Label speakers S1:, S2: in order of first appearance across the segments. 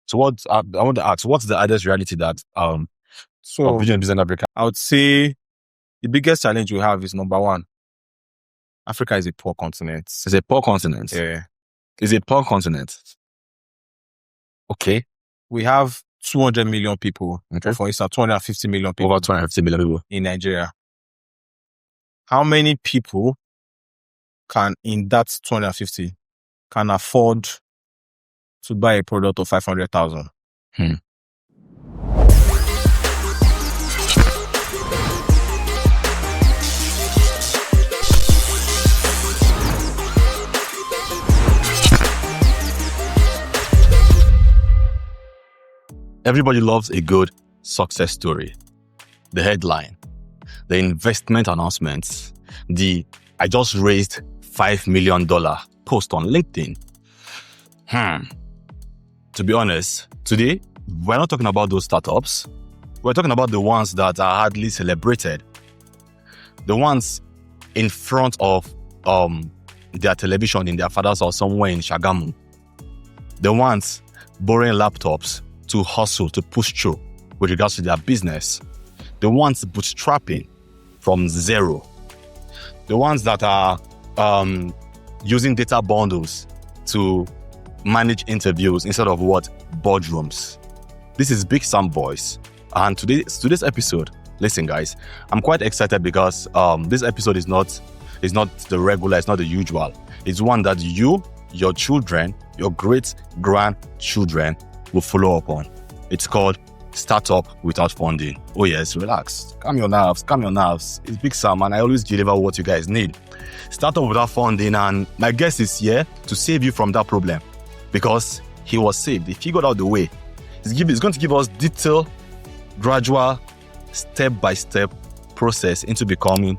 S1: So I want to ask, what's the hardest reality that
S2: So
S1: building a business in Africa?
S2: I would say the biggest challenge we have is number one. Africa is a poor continent.
S1: It's a poor continent.
S2: Yeah.
S1: It's a poor continent. Okay.
S2: We have 200 million people.
S1: Okay.
S2: For instance, 250 million people
S1: Over 250 million people.
S2: in Nigeria. How many people can, in that 250, can afford to buy a product of 500,000?
S1: Everybody loves a good success story. The headline, the investment announcements, I just raised $5 million post on LinkedIn. To be honest, today, we're not talking about those startups. We're talking about the ones that are hardly celebrated. The ones in front of their television in their father's house somewhere in Shagamu. The ones borrowing laptops to hustle, to push through with regards to their business. The ones bootstrapping from zero. The ones that are using data bundles to manage interviews instead of boardrooms. This is Big Sam Boys. And today's episode, listen guys, I'm quite excited because this episode is not the regular, it's not the usual. It's one that you, your children, your great-grandchildren will follow up on. It's called Startup Without Funding. Oh yes, relax. Calm your nerves. It's Big Sam and I always deliver what you guys need. Startup Without Funding, and my guest is here to save you from that problem because he was saved. He figured out the way. He's going to give us detailed, gradual, step-by-step process into becoming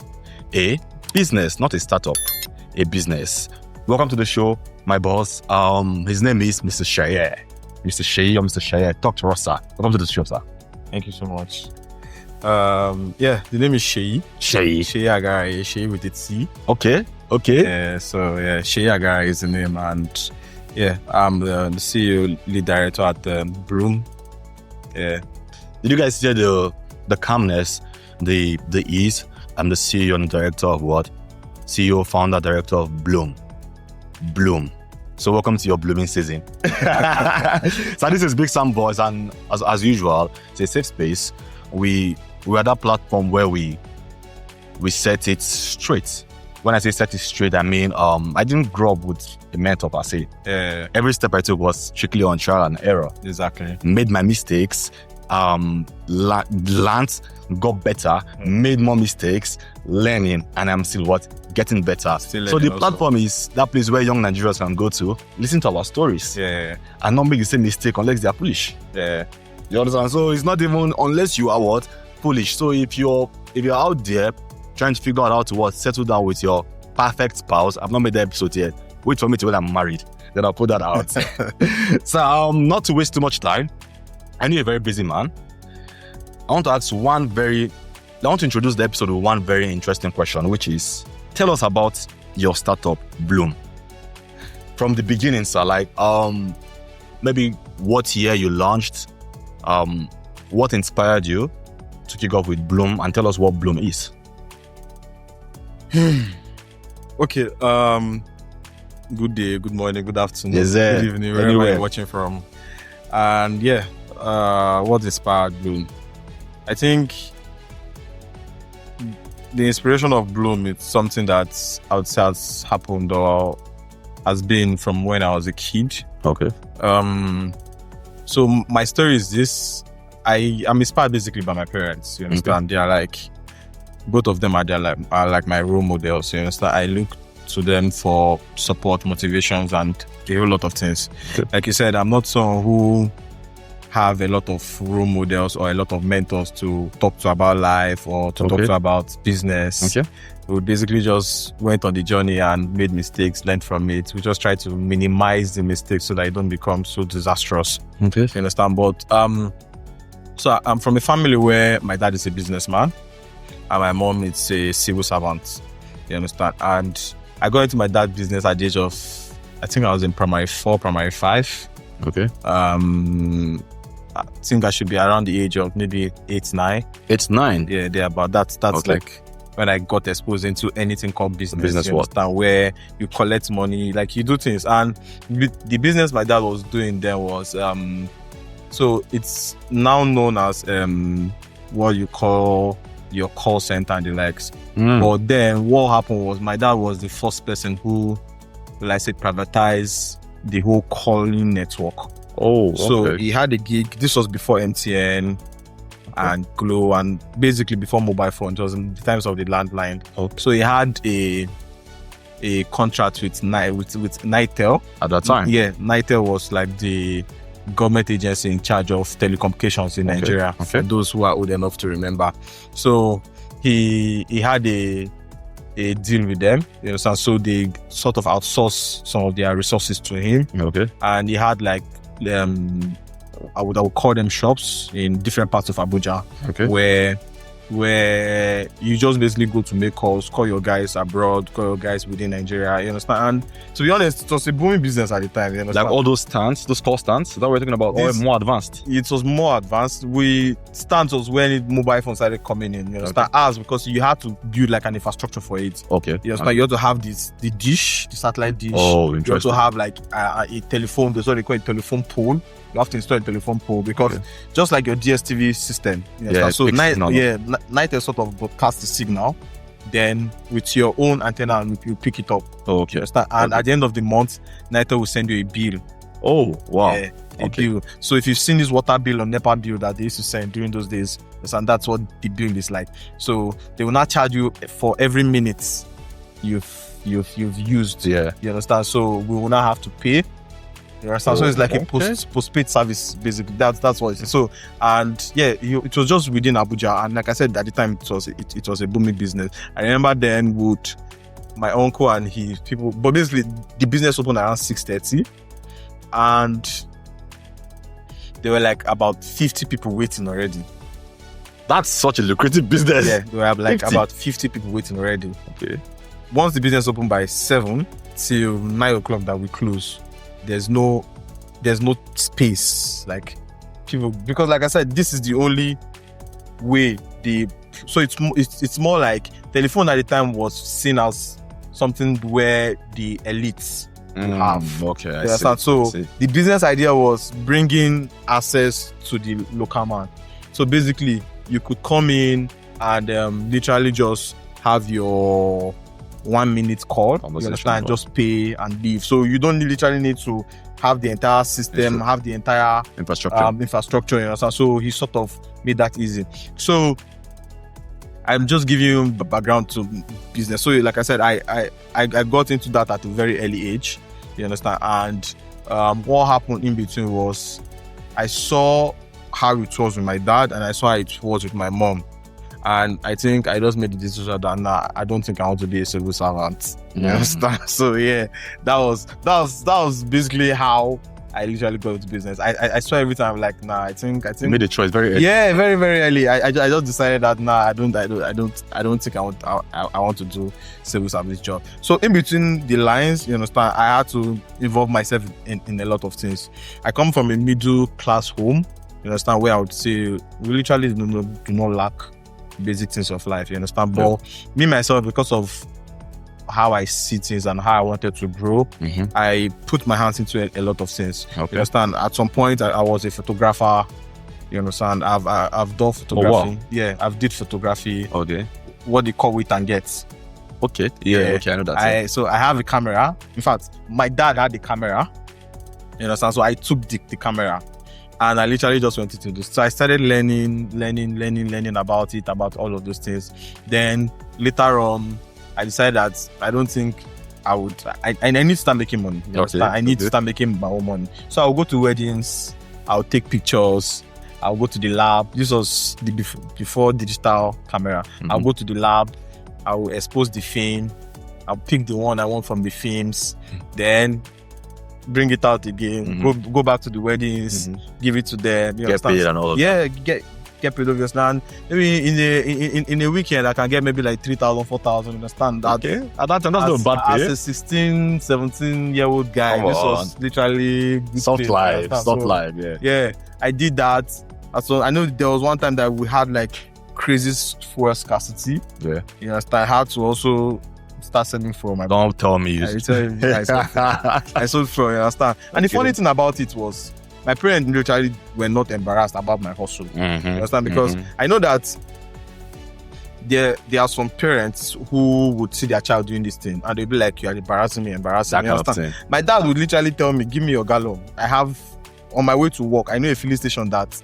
S1: a business, not a startup, a business. Welcome to the show, my boss. His name is Mr. Tseyi. Mr. Tseyi, talk to us, sir. Welcome to the show, sir.
S2: Thank you so much. The name is Tseyi.
S1: Tseyi
S2: Agaraye, Tseyi with a T.
S1: Okay.
S2: Tseyi Agaraye is the name, and I'm the CEO, lead director at Bloom.
S1: Did you guys hear the calmness, the ease? I'm the CEO and director of what? CEO, founder, director of Bloom. So welcome to your blooming season. So this is Big Sam Boys, and as usual, it's a safe space. We're at that platform where we set it straight. When I say set it straight, I mean I didn't grow up with a mentor per se. Every step I took was strictly on trial and error.
S2: Exactly.
S1: Made my mistakes, learned, got better, made more mistakes, learning, and I'm still getting better. So the platform is that place where young Nigerians can go to listen to our stories, and not make the same mistake unless they are foolish. You understand? So it's not even unless you are foolish. So if you're out there trying to figure out how to settle down with your perfect spouse, I've not made the episode yet. Wait for me till I'm married, then I'll put that out. So not to waste too much time, I know you're a very busy man. I want to introduce the episode with one very interesting question, which is, tell us about your startup, Bloom. From the beginning, sir, maybe what year you launched, what inspired you to kick off with Bloom, and tell us what Bloom is.
S2: Okay, good day, good morning, good afternoon,
S1: yes,
S2: good evening, wherever you're watching from. And what inspired Bloom? I think the inspiration of Bloom is something that I would say has happened or has been from when I was a kid.
S1: Okay.
S2: So my story is this. I'm inspired basically by my parents. You understand? Okay. They are both of them are like my role models. You understand? I look to them for support, motivations, and a whole lot of things. Okay. Like you said, I'm not someone who have a lot of role models or a lot of mentors to talk to about life or to talk to about business. Okay. We basically just went on the journey and made mistakes, learned from it. We just try to minimize the mistakes so that it don't become so disastrous. Okay. You understand? But so I'm from a family where my dad is a businessman and my mom is a civil servant. You understand? And I got into my dad's business at the age of, I think I was in primary 4, primary 5.
S1: Okay.
S2: I think I should be around the age of maybe 8, 9.
S1: It's 9.
S2: Yeah, they're about that. That's
S1: Okay.
S2: like when I got exposed into anything called business.
S1: Business
S2: you
S1: what?
S2: understand, where you collect money, like you do things. And the business my dad was doing then was so it's now known as what you call your call center and the likes. But then what happened was my dad was the first person who, like I said, privatized the whole calling network.
S1: Oh,
S2: So
S1: okay.
S2: he had a gig. This was before MTN and Glo, and basically before mobile phone. It was in the times of the landline.
S1: Okay.
S2: So he had a contract with Nitel.
S1: At that time.
S2: Yeah, Nitel was like the government agency in charge of telecommunications in Nigeria.
S1: Okay.
S2: For those who are old enough to remember. So he had a deal with them. You know, so they sort of outsourced some of their resources to him.
S1: Okay.
S2: And he had like I would call them shops in different parts of Abuja,
S1: Okay.
S2: where you just basically go to make calls, call your guys abroad, call your guys within Nigeria, you understand? And to be honest, it was a booming business at the time, you understand?
S1: Like all those stands, those call stands, is that what we're talking about? Or
S2: This-
S1: more advanced?
S2: It was more advanced. Stands was when mobile phones started coming in, you understand? As because you had to build like an infrastructure for it.
S1: Okay.
S2: You understand? You have to have the dish, the satellite dish.
S1: Oh,
S2: You have
S1: interesting.
S2: to have like a telephone. That's what they call a telephone pole. You have to install a telephone pole because just like your DSTV system. You
S1: Yeah,
S2: understand? So
S1: fixed signal.
S2: Night sort of broadcasts the signal. Then with your own antenna, you pick it up.
S1: Oh,
S2: You
S1: okay.
S2: understand? And
S1: Okay.
S2: at the end of the month, Night will send you a bill.
S1: Oh, wow.
S2: Yeah, a
S1: Okay.
S2: bill. So if you've seen this water bill or NEPA bill that they used to send during those days, and that's what the bill is like. So they will not charge you for every minute you've used.
S1: Yeah.
S2: You understand? So we will not have to pay. You understand? So it's like a postpaid service, basically. That's what it is. So, and yeah, it was just within Abuja, and like I said at the time, it was a booming business. I remember then with my uncle and his people, but basically the business opened around 6:30, and there were like about 50 people waiting already.
S1: That's such a lucrative business.
S2: Yeah, there were like
S1: 50?
S2: about 50 people waiting already.
S1: Okay.
S2: Once the business opened by 7 till 9 o'clock that we close, there's no space, like people, because like I said, this is the only way so it's more like telephone at the time was seen as something where the elites have.
S1: Okay. I
S2: You understand?
S1: see.
S2: So
S1: I see.
S2: the business idea was bringing access to the local man. So basically you could come in and literally just have your 1 minute call, you
S1: Conversation,
S2: understand,
S1: right.
S2: just pay and leave. So you don't literally need to have the entire system, have the entire infrastructure, you understand. So he sort of made that easy. So I'm just giving you background to business. So like I said, I got into that at a very early age, you understand. And what happened in between was I saw how it was with my dad and I saw how it was with my mom. And I think I just made the decision that nah, I don't think I want to be a civil servant. You understand? So yeah, that was basically how I literally got into business. I saw every time like nah, I think
S1: You made a choice very early.
S2: yeah, very very early. I just decided that nah, I don't think I want to do civil service job. So in between the lines, you understand, I had to involve myself in a lot of things. I come from a middle class home, you understand, where I would say we literally do not lack basic things of life, you understand. But me myself, because of how I see things and how I wanted to grow, I put my hands into a lot of things.
S1: Okay.
S2: You understand? At some point, I was a photographer. You understand? I've done photography.
S1: Oh, wow.
S2: Yeah, I've did photography.
S1: Okay.
S2: What they call wait and get.
S1: Okay. Yeah. Okay. I know that.
S2: So I have a camera. In fact, my dad had the camera. You understand? So I took the camera. And I literally just wanted to do. So I started learning about it, about all of those things. Then later on, I decided that I don't think I would. I need to start making money. You understand? I need to start making my own money. So I'll go to weddings. I'll take pictures. I'll go to the lab. This was before digital camera. I'll go to the lab. I will expose the film. I'll pick the one I want from the films. Then bring it out again. Go back to the weddings. Give it to them. You
S1: Get
S2: understand?
S1: paid and all of
S2: Yeah, get paid, obviously. And maybe in a weekend, I can get maybe like 3,000, 4,000, understand?
S1: At that time, that's not bad pay.
S2: As a 16, 17-year-old guy,
S1: Come
S2: this
S1: on.
S2: was literally good
S1: Soft
S2: pay,
S1: life,
S2: understand?
S1: soft
S2: So,
S1: life, yeah.
S2: Yeah, I did that. So I know there was one time that we had like crazy fuel scarcity.
S1: Yeah.
S2: You know, I had to also start selling from my.
S1: Don't tell me.
S2: I tell you guys, I sold from, you understand? And the funny thing about it was, my parents literally were not embarrassed about my hustle. You understand? Because I know that there are some parents who would see their child doing this thing and they'd be like, you are embarrassing me. You understand? My dad would literally tell me, give me your gallon. I have, on my way to work, I know a filling station that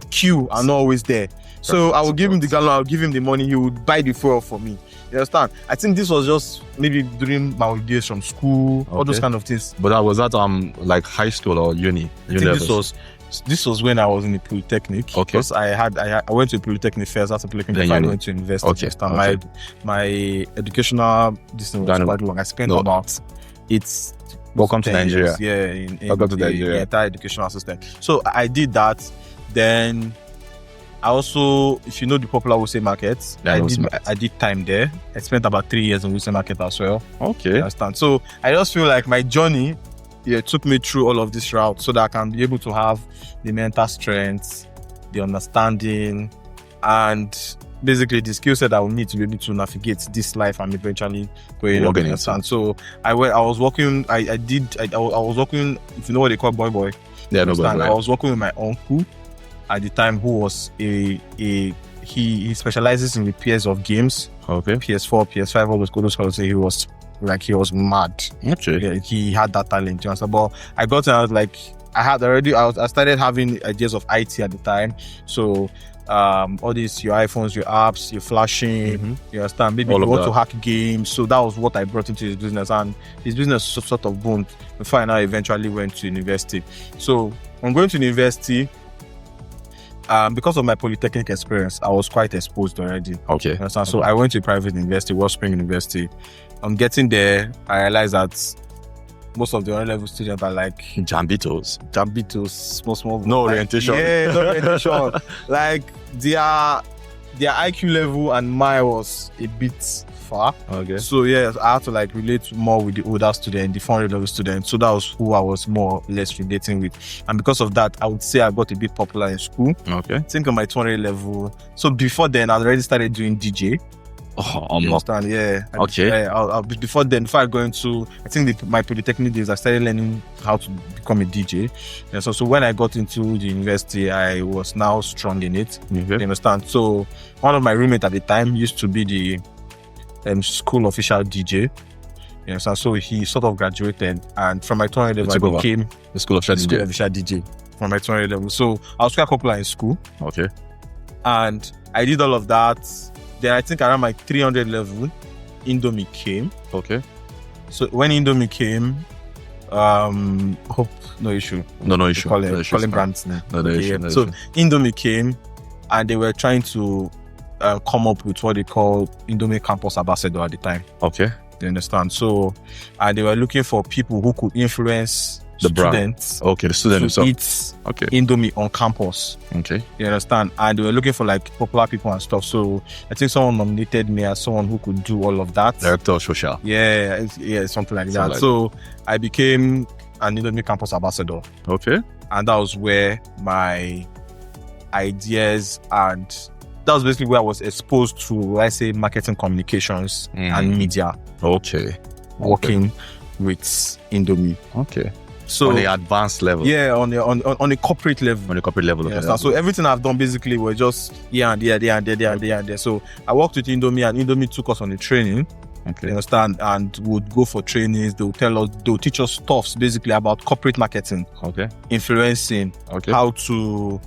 S2: queue are not always there. So I would give him the gallon, I would give him the money, he would buy the fuel for me. You understand? I think this was just maybe during my holidays from school, all those kind of things.
S1: But was that like high school or uni?
S2: I think this was when I was in the polytechnic.
S1: Okay.
S2: Because I went to polytechnic first. After polytechnic, I went to university.
S1: Okay.
S2: My educational distance was quite long. I spent about
S1: Welcome to Nigeria.
S2: In
S1: Welcome to Nigeria.
S2: The entire educational system. So I did that. Then I also, if you know the popular Wuse market, I did time there. I spent about 3 years in Wuse market as well.
S1: Okay.
S2: You understand? So I just feel like my journey took me through all of this route so that I can be able to have the mental strength, the understanding, and basically the skill set I will need to be able to navigate this life and eventually going on. Understand? So I was working. I was working. If you know what they call boy.
S1: Yeah, no, boy.
S2: I was working with my uncle at the time, who was he specializes in repairs of games. Okay. PS4, PS5, all those colors. He was mad.
S1: Okay.
S2: Yeah, he had that talent, you understand? But I got and I was like, I started having ideas of IT at the time. So all these, your iPhones, your apps, your flashing, you understand? Maybe you want to hack games. So that was what I brought into his business, and his business sort of boomed before I now eventually went to university. So when going to university, because of my polytechnic experience, I was quite exposed already.
S1: Okay.
S2: Understand? So I went to a private university, Wellspring University. On getting there, I realized that most of the level students are like
S1: Jambitos,
S2: small.
S1: No orientation.
S2: Yeah, no orientation. Like their IQ level and mine was a bit far.
S1: Okay.
S2: So yeah, I had to like relate more with the older student, the 400 level student. So that was who I was more or less relating with. And because of that, I would say I got a bit popular in school.
S1: Okay.
S2: I think on my 200 level. So before then, I already started doing DJ.
S1: Oh,
S2: you understand? Yeah.
S1: Okay.
S2: Before I go into, I think my polytechnic days, I started learning how to become a DJ. And so when I got into the university, I was now strong in it. You understand? So one of my roommates at the time used to be the school official DJ. You understand? So he sort of graduated, and from my 200 level, I became
S1: the school official
S2: DJ from my 200 level. So I was quite popular in school.
S1: Okay. And
S2: I did all of that. Then I think around my 300 level, Indomie came.
S1: Okay.
S2: So when Indomie came, hope no issue.
S1: No issue.
S2: Calling brands name.
S1: No issue.
S2: So Indomie came, and they were trying to come up with what they call Indomie Campus Ambassador at the time.
S1: Okay.
S2: You understand? So they were looking for people who could influence
S1: the
S2: students.
S1: Okay, the student
S2: to eat Indomie on campus.
S1: Okay.
S2: You understand? And they were looking for like popular people and stuff. So I think someone nominated me as someone who could do all of that.
S1: Director of social.
S2: Yeah, something like that. So I became an Indomie Campus Ambassador.
S1: Okay.
S2: And that was where my ideas, and that was basically where I was exposed to, let's say, marketing communications and media.
S1: Okay.
S2: Working with Indomie.
S1: Okay.
S2: So
S1: on the advanced level.
S2: Yeah, on a corporate level.
S1: On a corporate level.
S2: Okay. So everything I've done basically were just here and there. So I worked with Indomie, and Indomie took us on a training. Okay. You understand? And would go for trainings. They'll teach us stuffs basically about corporate marketing.
S1: Okay.
S2: Influencing. Okay. How to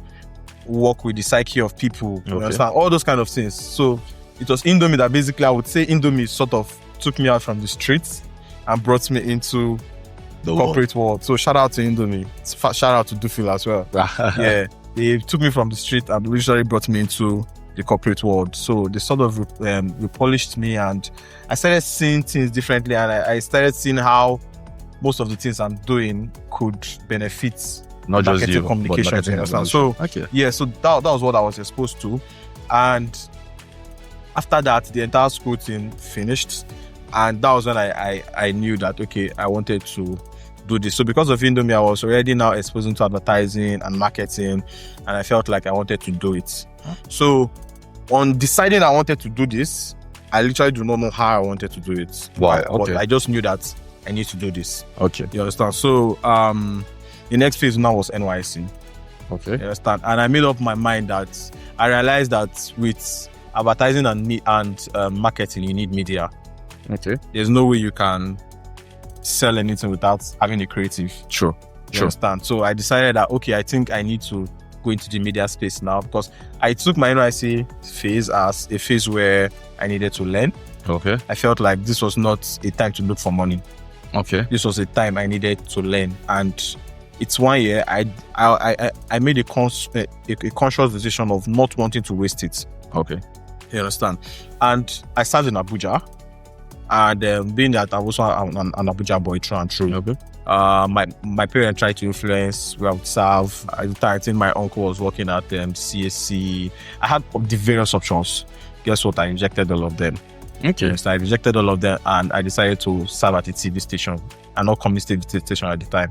S2: work with the psyche of people. You understand? All those kind of things. So it was Indomie that basically, I would say Indomie sort of took me out from the streets and brought me into the corporate world. So shout out to Indomie. Shout out to Dufil as well. Yeah. They took me from the street and literally brought me into the corporate world. So they sort of repolished me, and I started seeing things differently, and I started seeing how most of the things I'm doing could benefit
S1: Not just
S2: marketing
S1: you, but
S2: communications.
S1: marketing
S2: You understand?
S1: communication.
S2: So
S1: Okay.
S2: yeah, so that was what I was exposed to, and after that, the entire school thing finished, and that was when I knew that okay, I wanted to do this. So because of Indomie, I was already now exposed to advertising and marketing, and I felt like I wanted to do it. So on deciding I wanted to do this, I literally do not know how I wanted to do it.
S1: Wow,
S2: But
S1: okay.
S2: I just knew that I need to do this.
S1: Okay.
S2: You understand? So the next phase now was NYC.
S1: Okay.
S2: You understand? And I made up my mind that I realized that with advertising and marketing, you need media.
S1: Okay.
S2: There's no way you can sell anything without having a creative.
S1: Sure.
S2: You understand? So I decided that okay, I think I need to go into the media space now, because I took my NYC phase as a phase where I needed to learn.
S1: Okay.
S2: I felt like this was not a time to look for money.
S1: Okay.
S2: This was a time I needed to learn, and it's 1 year. I made a conscious decision of not wanting to waste it.
S1: Okay.
S2: You understand? And I started in Abuja, and being that I was also an Abuja boy through and through.
S1: Okay.
S2: My parents tried to influence where I would serve. At the time, I think my uncle was working at CSC. I had the various options. Guess what? I rejected all of them.
S1: Okay.
S2: Yes, I rejected all of them, and I decided to serve at a TV station, and not community TV station at the time.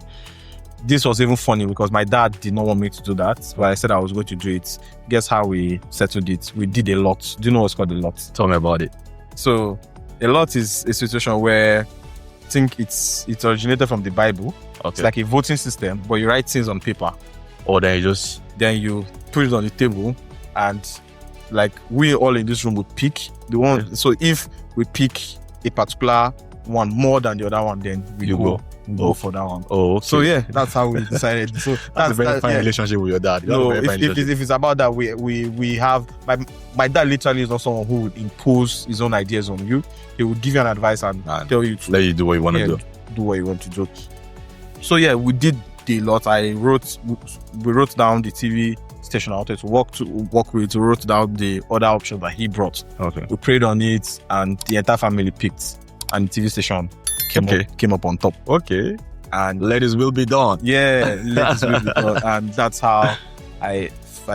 S2: This was even funny because my dad did not want me to do that, but I said I was going to do it. Guess how we settled it? We did a lot. Do you know what's called a lot?
S1: Tell me about it.
S2: So a lot is a situation where I think it originated from the Bible.
S1: Okay.
S2: It's like a voting system, but you write things on paper.
S1: Or then you just
S2: Then you put it on the table, and like we all in this room would pick the one.
S1: Yeah.
S2: So if we pick a particular one more than the other one, then we
S1: You
S2: go
S1: Oh.
S2: for that one.
S1: oh. Okay.
S2: So yeah, that's how we decided. So
S1: That's a very fine
S2: yeah.
S1: relationship with your dad. You
S2: No,
S1: have a very fine relationship.
S2: if it's about that, we have my dad literally is not someone who would impose his own ideas on you. He would give you an advice and
S1: And
S2: tell you to
S1: let you do what you want to do.
S2: do what you want to do. So yeah, we did a lot. We wrote down the TV station I wanted to work with. We wrote down the other options that he brought.
S1: Okay.
S2: We prayed on it, and the entire family picked, and the TV station came up on top.
S1: Okay.
S2: And
S1: Let his will be done.
S2: yeah, let this be done. And that's how I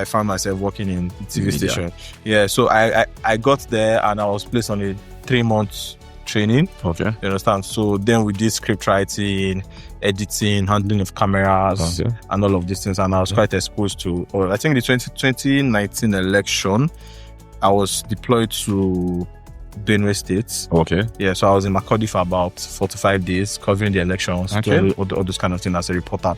S2: found myself working in the TV
S1: Media.
S2: station. Yeah, so I got there, and I was placed on a 3-month training.
S1: Okay.
S2: You understand? So then we did script writing, editing, handling of cameras,
S1: Okay.
S2: and all of these things. And I was quite exposed to, I think the 2019 election, I was deployed to Benue State.
S1: Okay.
S2: Yeah, so I was in Makurdi for about 4 to 5 days covering the elections,
S1: Okay.
S2: all those kind of things as a reporter.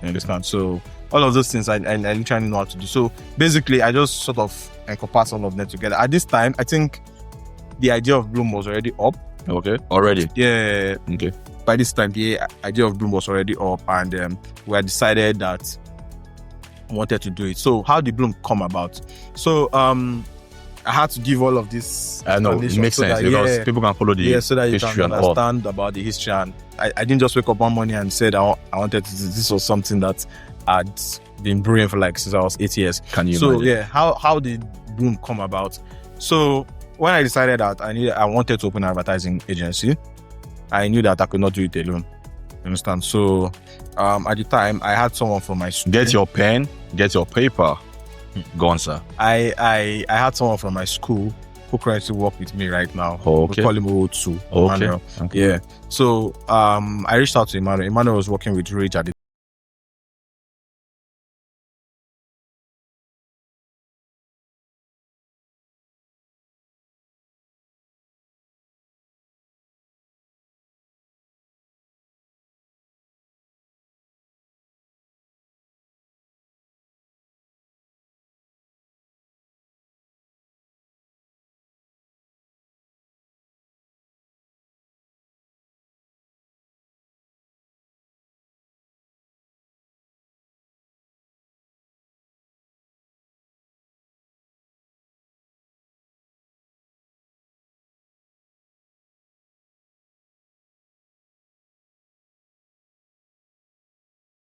S2: You understand? So all of those things I literally know how to do. So basically, I just sort of encompass all of them together. At this time, I think the idea of Bloom was already up.
S1: Okay. Already.
S2: Yeah,
S1: Okay.
S2: by this time, the idea of Bloom was already up, and we had decided that we wanted to do it. So how did Bloom come about? So I had to give all of this.
S1: I know it
S2: explanation
S1: makes
S2: so
S1: sense
S2: that,
S1: because
S2: yeah,
S1: people can follow the
S2: so that you
S1: history
S2: can
S1: and all.
S2: understand about the history. And I didn't just wake up one morning and said I wanted to do this. Was something that had been brewing for like since I was 8 years.
S1: Can you
S2: So
S1: imagine?
S2: yeah, how did Bloom come about? So when I decided that I wanted to open an advertising agency, I knew that I could not do it alone. You understand? So at the time, I had someone from my school.
S1: Get your pen, get your paper. Go on, sir.
S2: I had someone from my school who currently work with me right now.
S1: Okay.
S2: We call him O2.
S1: Okay.
S2: Emmanuel.
S1: Okay.
S2: Yeah. So I reached out to Emmanuel. Emmanuel was working with Rage at the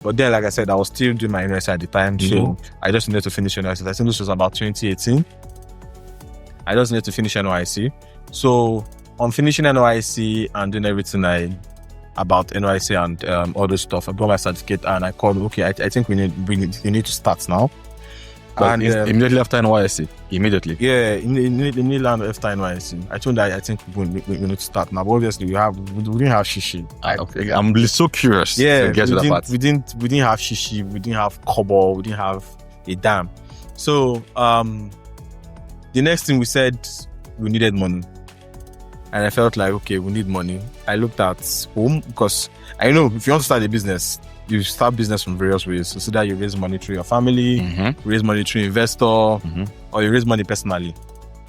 S2: But then, like I said, I was still doing my university at the time, so I just needed to finish university. I think this was about 2018. I just needed to finish NYC. So on finishing NYC and doing everything I about NYC and all this stuff. I got my certificate and I called. Okay, I think we need to start now.
S1: But
S2: And
S1: immediately after NYSC, immediately.
S2: yeah, in land after NYC, I told that I think we need to start now. But obviously, we didn't have shishi.
S1: Okay. I'm so curious
S2: Yeah,
S1: to get to that part.
S2: we didn't have shishi. We didn't have kobo. We didn't have a dam. So the next thing we said, we needed money. And I felt like, okay, we need money. I looked at home because I know if you want to start a business, you start business from various ways. So that you raise money through your family, raise money through investor, or you raise money personally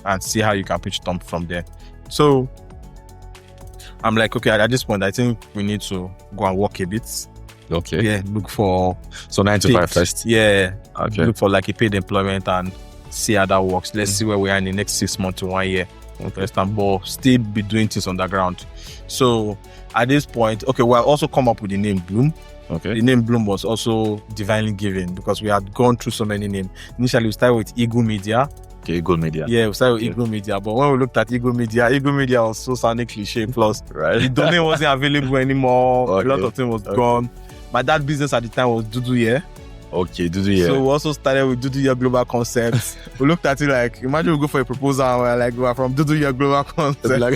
S2: and see how you can pitch it up from there. So I'm like, okay, at this point, I think we need to go and work a bit.
S1: Okay.
S2: Yeah, look for...
S1: So 9 to 5 first?
S2: Yeah.
S1: Okay.
S2: Look for like a paid employment and see how that works. Let's see where we are in the next 6 months to 1 year. But still be doing things on the ground. So at this point, okay, we'll also come up with the name Bloom.
S1: Okay.
S2: The name Bloom was also divinely given because we had gone through so many names. Initially, we started with Eagle Media.
S1: Okay, Eagle Media.
S2: Yeah, we started with Eagle Media. But when we looked at Eagle Media was so sounding cliche. Plus,
S1: Right.
S2: the domain wasn't available anymore.
S1: Okay.
S2: A lot of things was gone. My dad business at the time was Dudu Yeah.
S1: Okay, yeah.
S2: So we also started with Dudu Yeah Global Concepts. We looked at it like, imagine we go for a proposal and we're like, we are from Dudu Yeah Global Concepts.
S1: Like,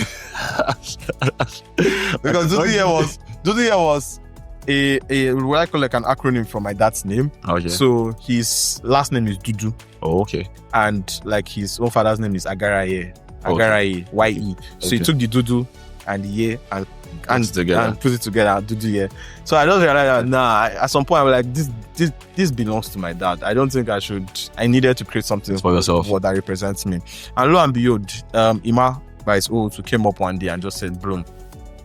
S2: because Dudu Yeah was a what I call like an acronym for my dad's name.
S1: Okay.
S2: So his last name is Dudu.
S1: Oh, okay.
S2: And like his own father's name is Agaraye. Agaraye, Y-E. So he took the Dudu and the Ye and put it together, Dudu Yeah. So I just realized that at some point I was like, this belongs to my dad. I don't think I needed to create something
S1: for yourself
S2: that represents me. And lo and behold, Ima by his old who came up one day and just said Bloom.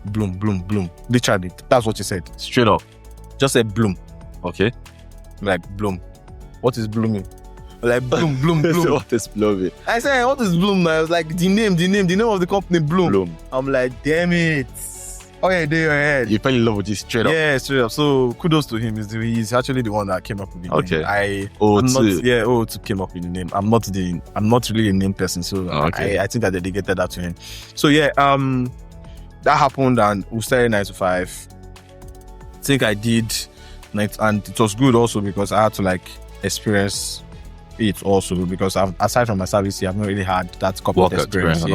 S2: Bloom, Bloom, Bloom. Literally, that's what he said.
S1: Straight up.
S2: Just said Bloom.
S1: Okay.
S2: Like Bloom. What is blooming? Like Bloom, Bloom, Bloom.
S1: What is blooming?
S2: I said, what is Bloom? I was like, the name of the company, Bloom.
S1: Bloom.
S2: I'm like, damn it. Oh yeah, there your head.
S1: You fell in love with this straight up.
S2: Yeah, straight up. So kudos to him. He's actually the one that came up with the name.
S1: Okay.
S2: O2 came up with the name. I'm not really a name person, so I think I dedicated that to him. So yeah, that happened and we started 9 to 5. I think I did and it was good also because I had to like experience it also because aside from my service here, I've not really had that corporate experience.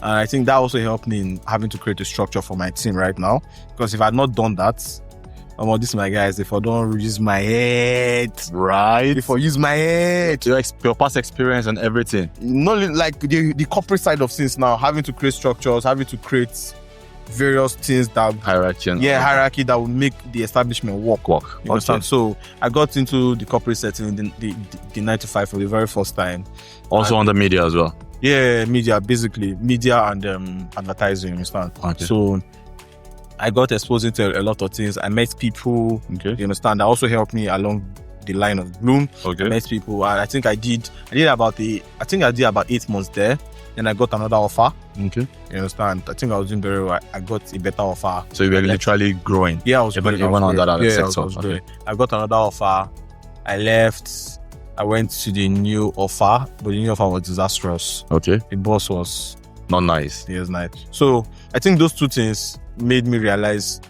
S2: And I think that also helped me in having to create a structure for my team right now. Because if I had not done that, this my guys, if I don't use my head,
S1: right?
S2: If I use my head,
S1: your past experience and everything.
S2: Not like the corporate side of things now, having to create structures, having to create various things that hierarchy that will make the establishment work. You understand? So I got into the corporate setting, the 9 to 5 for the very first time.
S1: Also on the media as well.
S2: Yeah, basically media and advertising. You understand?
S1: Okay.
S2: So I got exposed to a lot of things. I met people.
S1: Okay.
S2: You understand? That also helped me along the line of Bloom.
S1: Okay.
S2: I met people, and I think I did about 8 months there. Then I got another offer.
S1: Okay.
S2: You understand? I think I was doing very well. I got a better offer.
S1: So you were literally growing.
S2: Yeah, I was
S1: even on that other sector.
S2: Okay. I got another offer. I left. I went to the new offer, but the new offer was disastrous.
S1: Okay.
S2: The boss was
S1: not nice.
S2: He was nice. So I think those two things made me realize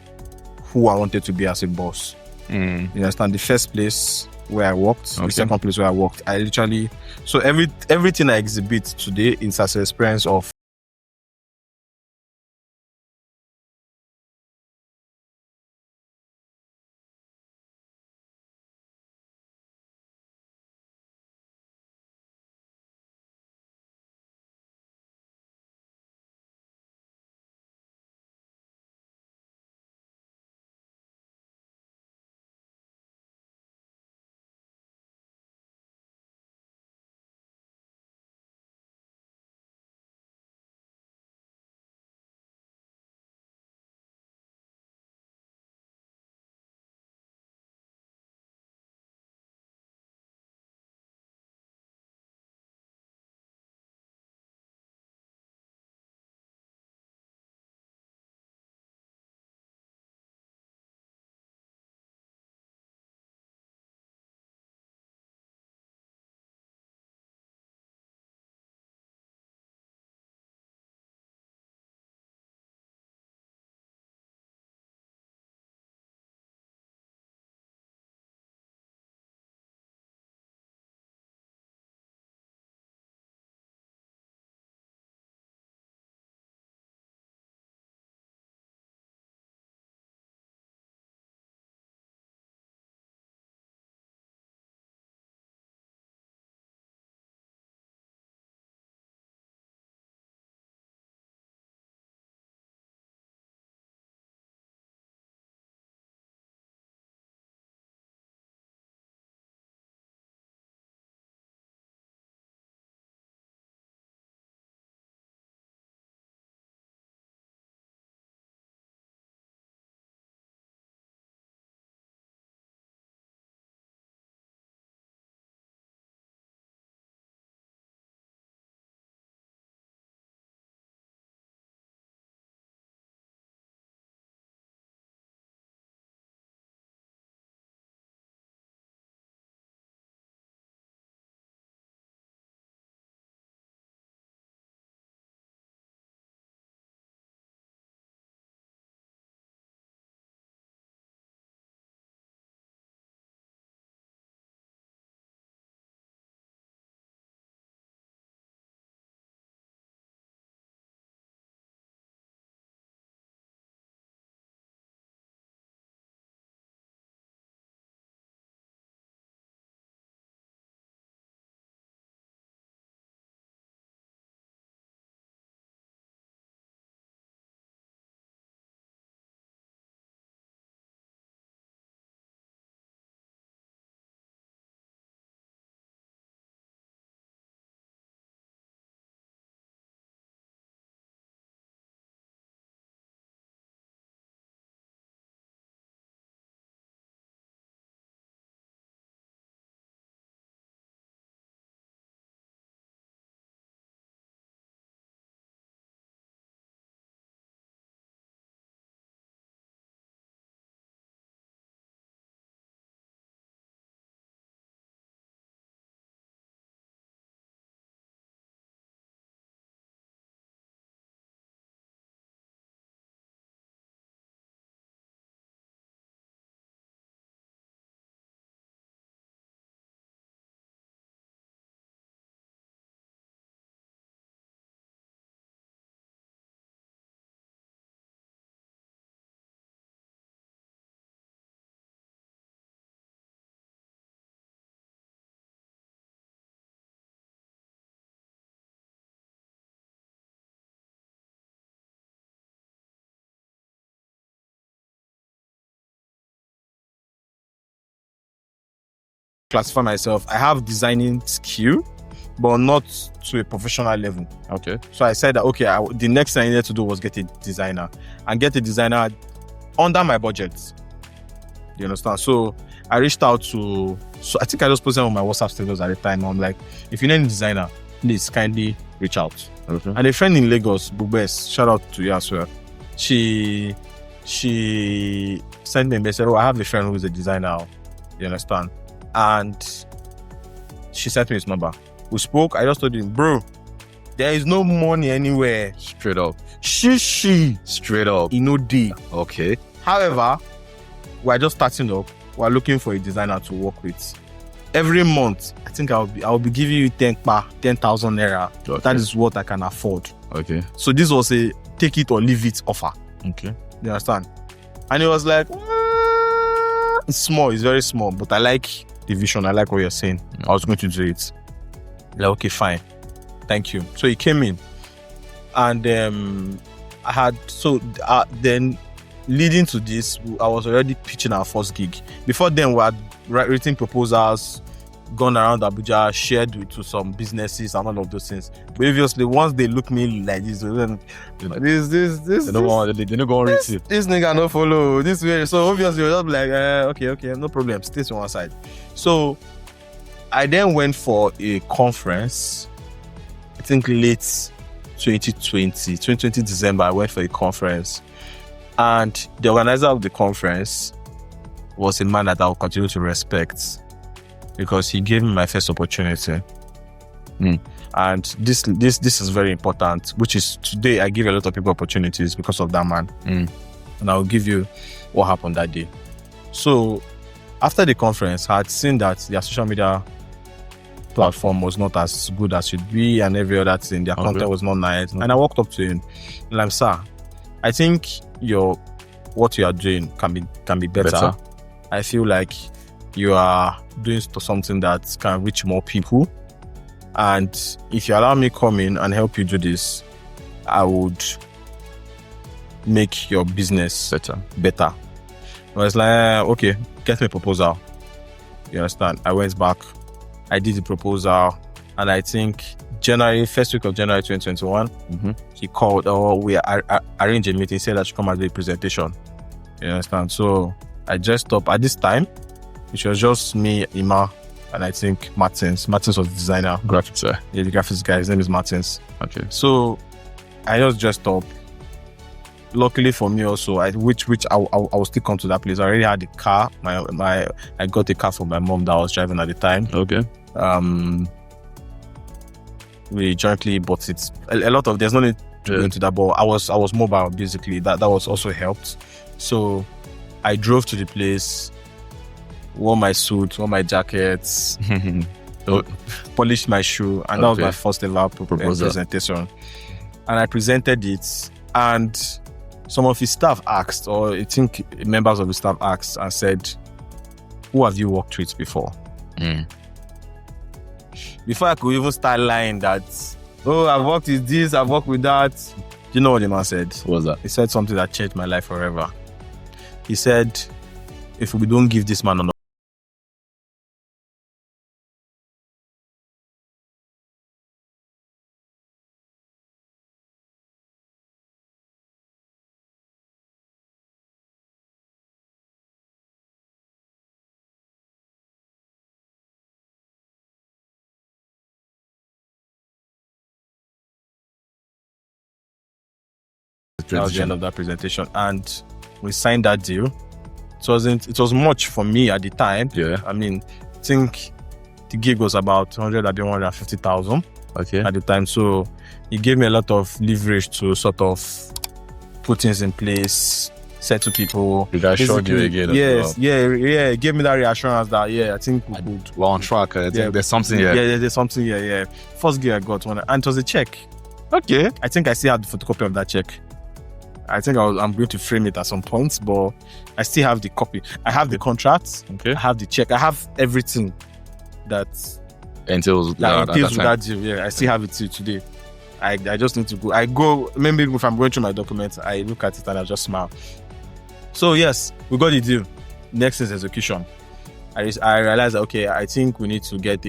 S2: who I wanted to be as a boss. You understand? The first place where I worked, the second place where I worked, I literally, so everything I exhibit today is as an experience of classify myself. I have designing skill, but not to a professional level.
S1: Okay.
S2: So I said that, okay, the next thing I needed to do was get a designer and get a designer under my budget. You understand? So I reached out to, so I think I just posted on my WhatsApp status at the time. I'm like, if you need a designer, please kindly reach out.
S1: Okay.
S2: And a friend in Lagos, Bubes, shout out to you as well. She sent me a message. Oh, I have a friend who is a designer. You understand? And she sent me his number. We spoke. I just told him, bro, there is no money anywhere.
S1: Straight up.
S2: She.
S1: Straight up.
S2: In no day.
S1: Okay.
S2: However, we're just starting up. We're looking for a designer to work with. Every month, I think I'll be giving you 10,000 naira.
S1: Okay.
S2: That is what I can afford.
S1: Okay.
S2: So this was a take it or leave it offer.
S1: Okay.
S2: You understand? And it was like, it's small, it's very small, but I like the vision. I like what you're saying. I was going to do it. Like, okay, fine. Thank you. So he came in and I had, then leading to this, I was already pitching our first gig. Before then, we had written proposals, gone around Abuja, shared to some businesses and all of those things. But obviously, once they look me like this, then this
S1: They don't want to reach it.
S2: this nigga no follow this way. So obviously, we're just like, okay, no problem. Stay to one side. So I then went for a conference. I think late 2020 December, I went for a conference. And the organizer of the conference was a man that I will continue to respect because he gave me my first opportunity. And this is very important, which is today I give a lot of people opportunities because of that man. And I'll give you what happened that day. So after the conference, I had seen that their social media platform was not as good as should be and every other thing. Their content was not nice. And I walked up to him and I'm, sir, I think what you are doing can be better. I feel like you are doing something that can reach more people. And if you allow me come in and help you do this, I would make your business better. I was like, okay, get me a proposal. You understand? I went back, I did the proposal, and I think first week of January 2021, he called, we arranged a meeting, said I should come and do a presentation. You understand? So I dressed up at this time, which was just me, Ima, and I think Martins. Martins was the designer.
S1: Graphics guy.
S2: Yeah, the graphics guy. His name is Martins.
S1: Okay.
S2: So I just dressed up. Luckily for me also, which I will still come to that place. I already had a car. I got a car from my mom that I was driving at the time.
S1: Okay.
S2: We jointly bought it. A lot of, there's no need to go into that, but I was mobile basically. That was also helped. So I drove to the place, wore my suit, wore my jackets, polished my shoe, and that was my first ever presentation. And I presented it, and some of his staff asked, or I think members of his staff asked and said, who have you worked with before? Before I could even start lying that, I've worked with this, I've worked with that. Do you know what the man said?
S1: What was that?
S2: He said something that changed my life forever. He said, if we don't give this man an that was the end of that presentation, and we signed that deal. It was much for me at the time.
S1: Yeah.
S2: I mean, I think the gig was about 150,000 at the time. So he gave me a lot of leverage to sort of put things in place, say to people.
S1: Did I show you again?
S2: Yes, yeah. Give me that reassurance that I think
S1: we're on track. I think there's something here.
S2: Yeah, there's something here. Yeah. First gig I got one, and it was a check. Okay. I think I still have the photocopy of that check. I think I'm going to frame it at some point, but I still have the copy. I have the contract.
S1: Okay.
S2: I have the check. I have everything that
S1: entails with that
S2: deal. Yeah, I still have it till today. I just need to go. I go, maybe if I'm going through my documents, I look at it and I just smile. So yes, we got the deal. Next is execution. I realized that, okay, I think we need to get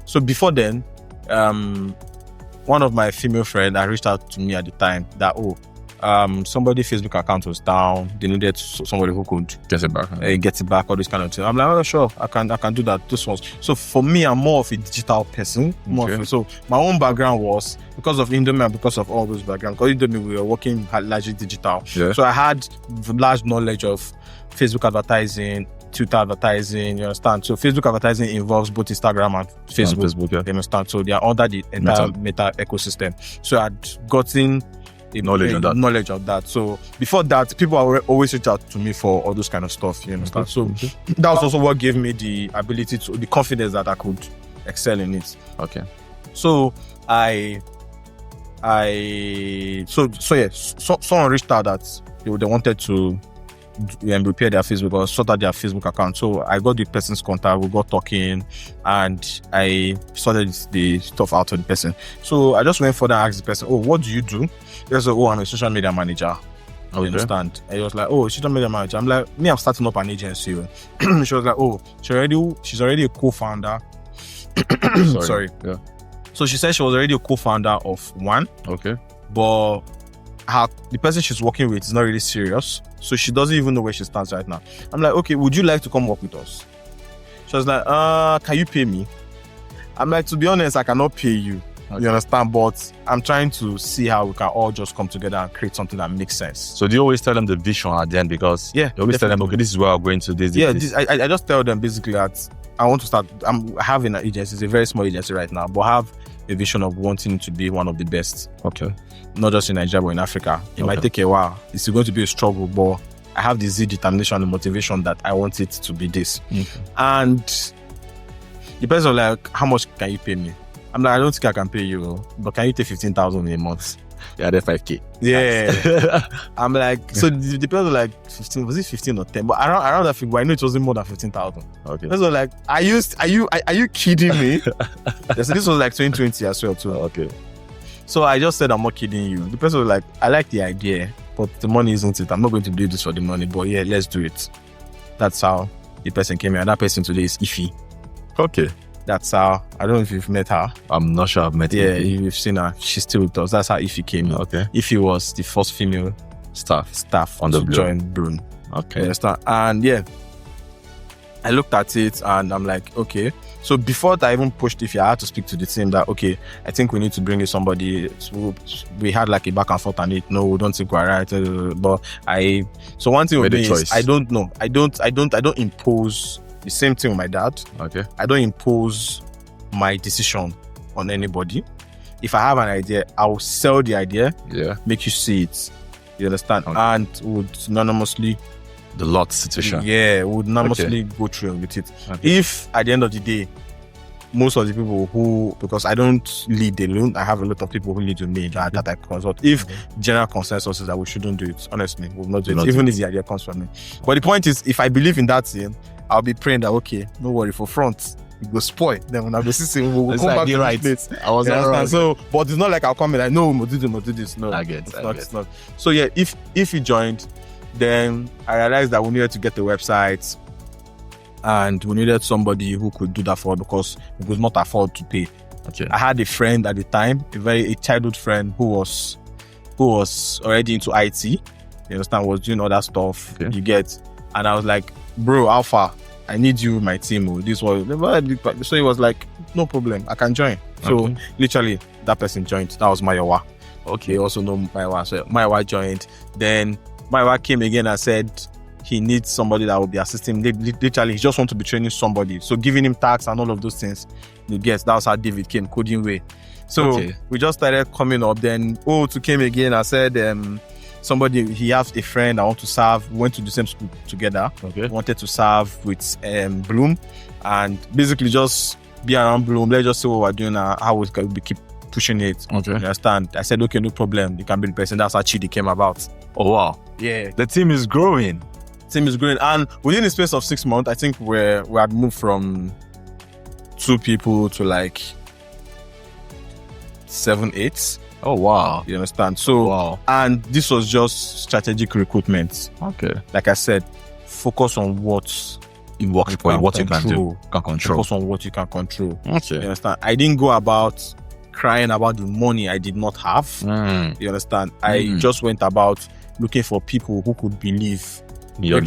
S2: so before then, one of my female friends had reached out to me at the time that, somebody's Facebook account was down. They needed somebody who could
S1: Get it back.
S2: all this kind of thing. I'm like, oh, sure, I can do that. This was so for me. I'm more of a digital person. So my own background was because of Indomie and because of all those backgrounds. Because Indomie, we were working largely digital.
S1: Yeah.
S2: So I had large knowledge of Facebook advertising, Twitter advertising, you understand? So Facebook advertising involves both Instagram and Facebook.
S1: Yeah.
S2: You understand? So they are under the entire Meta ecosystem. So I'd gotten knowledge of that. So before that, people always reach out to me for all those kind of stuff, you understand? So that was also what gave me the ability the confidence that I could excel in it.
S1: Okay.
S2: So someone reached out that they wanted to repair their Facebook or sort out their Facebook account. So I got the person's contact, we got talking, and I sorted the stuff out of the person. So I just went further and asked the person, what do you do? They said, I'm a social media manager. You understand? And he was like, social media manager. I'm like, I'm starting up an agency. She was like, she's already a co-founder. Sorry.
S1: Yeah.
S2: So she said she was already a co-founder of one.
S1: Okay.
S2: But the person she's working with is not really serious. So she doesn't even know where she stands right now. I'm like, okay, would you like to come work with us? She was like, can you pay me? I'm like, to be honest, I cannot pay you. Okay. You understand? But I'm trying to see how we can all just come together and create something that makes sense.
S1: So do you always tell them the vision at the end? Because you always tell them, okay, this is where I'm going to this.
S2: I just tell them basically that I want to start. I'm having an agency. It's a very small agency right now, but I have a vision of wanting to be one of the best.
S1: Okay.
S2: Not just in Nigeria, but in Africa. It might take a while. It's going to be a struggle, but I have the determination and motivation that I want it to be this.
S1: Okay.
S2: And depends on like, how much can you pay me? I'm like, I don't think I can pay you, but can you take 15,000 a month?
S1: Yeah, they're 5K.
S2: Yeah. I'm like, so it depends on like 15, was it 15 or 10? But around that figure, I know it wasn't more than 15,000.
S1: Okay.
S2: So like, are you kidding me? This was like 2020 as well too.
S1: Okay.
S2: So I just said, I'm not kidding you. The person was like, I like the idea, but the money isn't it. I'm not going to do this for the money, but yeah, let's do it. That's how the person came here. And that person today is Ify.
S1: Okay.
S2: That's how, I don't know if you've met her.
S1: I'm not sure I've met her.
S2: Yeah, you've seen her. She's still with us. That's how Ify came here.
S1: Okay.
S2: Ify was the first female staff
S1: on the
S2: join Brune.
S1: Okay.
S2: You understand? And yeah, I looked at it and I'm like, okay. So before I even pushed Ify, I had to speak to the team that, okay, I think we need to bring in somebody. So we had like a back and forth on it. No, we don't think we're right. But so one thing with me is, I don't know. I don't impose. The same thing with my dad.
S1: Okay.
S2: I don't impose my decision on anybody. If I have an idea, I will sell the idea.
S1: Yeah.
S2: Make you see it. You understand?
S1: Okay.
S2: And would anonymously.
S1: The lot situation.
S2: Yeah, would anonymously go through with it. Okay. If at the end of the day, most of the people because I don't lead alone, I have a lot of people who lead with me that I consult. If general consensus is that we shouldn't do it, honestly, we'll not do it, even if the idea comes from me. But the point is, if I believe in that thing, I'll be praying that, okay, no worry, for front, it will spoil. Then when I will see, we'll come back to
S1: right.
S2: this.
S1: I was wrong.
S2: So, but it's not like I'll come in like, no, we'll do this. No,
S1: I get
S2: it's not. So yeah, if you joined, then I realized that we needed to get the website and we needed somebody who could do that for us because we could not afford to pay.
S1: Okay.
S2: I had a friend at the time, a childhood friend who was already into IT. You understand? Was doing all that stuff.
S1: Okay.
S2: You get, and I was like, bro, Alpha, I need you in my team. This was so he was like, no problem, I can join. So literally, that person joined. That was Mayowa. Okay, also know Mayowa. So Mayowa joined. Then Mayowa came again and said he needs somebody that will be assisting him. Literally, he just wants to be training somebody. So giving him tasks and all of those things. You get, that was how David came, coding way. So we just started coming up. Then to came again. I said, somebody, he has a friend I want to serve. We went to the same school together.
S1: Okay.
S2: Wanted to serve with Bloom and basically just be around Bloom. Let's just see what we're doing and how we can keep pushing it.
S1: Okay.
S2: You understand? I said, okay, no problem. You can be the person. That's how Chidi came about.
S1: Oh, wow.
S2: Yeah.
S1: The team is growing.
S2: And within the space of 6 months, I think we had moved from 2 people to like 7, 8.
S1: Oh, wow.
S2: You understand? So,
S1: wow.
S2: And this was just strategic recruitment.
S1: Okay.
S2: Like I said, focus on what
S1: it works for you, what you can do. Can control.
S2: Focus on what you can control.
S1: Okay.
S2: You understand? I didn't go about crying about the money I did not have. You understand? I just went about looking for people who could believe.
S1: Your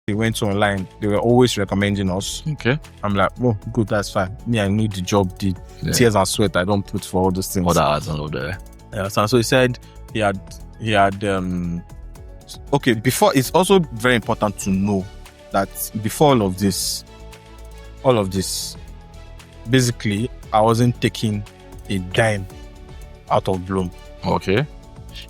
S2: they went online, they were always recommending us.
S1: Okay.
S2: I'm like, oh, good, that's fine. Me, I need the job, the tears and sweat I don't put for all those things.
S1: All that adds on there.
S2: Yeah, so he said he had okay, before, it's also very important to know that before all of this, basically, I wasn't taking a dime out of Bloom.
S1: Okay.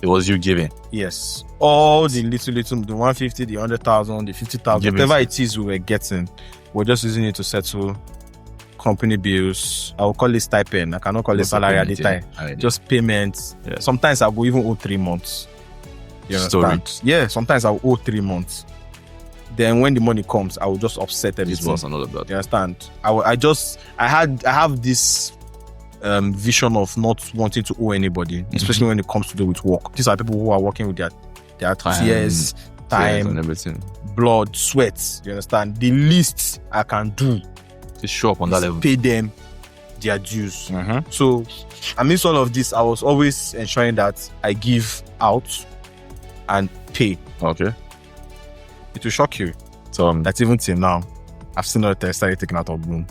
S1: It was you giving.
S2: Yes. All the little, the 150, the 100,000, the 50,000, whatever it is we were getting, we're just using it to settle company bills. I will call it stipend. I cannot call it salary at the time. Just payments. Yeah. Sometimes I will even owe 3 months. You understand? Yeah, sometimes I will owe 3 months. Then when the money comes, I will just offset everything. You understand? I have this vision of not wanting to owe anybody, especially when it comes to do with work. These are people who are working with their tears, time,
S1: and everything,
S2: blood, sweat. You understand? The least I can do
S1: to show up on that level,
S2: pay them their dues. So amidst all of this, I was always ensuring that I give out and pay.
S1: Okay.
S2: It will shock you.
S1: So
S2: that even till now, I've seen all the tests started taken out of Bloom.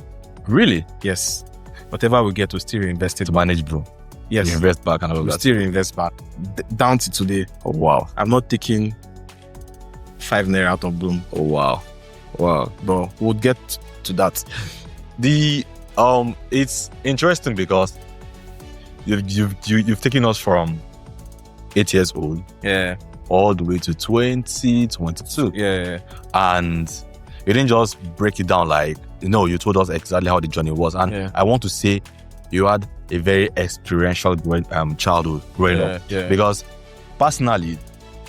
S1: Really?
S2: Yes. Whatever we get, we still reinvest it.
S1: To manage Bloom.
S2: Yes.
S1: You invest back and all
S2: we
S1: that.
S2: Still reinvest back. Down to today.
S1: Oh wow.
S2: I'm not taking 5 naira out of Bloom.
S1: Oh wow. Wow.
S2: But we'll get to that.
S1: It's interesting because you've taken us from 8 years old, all the way to 2022.
S2: Yeah.
S1: And you didn't just break it down like, you told us exactly how the journey was. And I want to say you had a very experiential childhood growing up.
S2: Yeah.
S1: Because personally,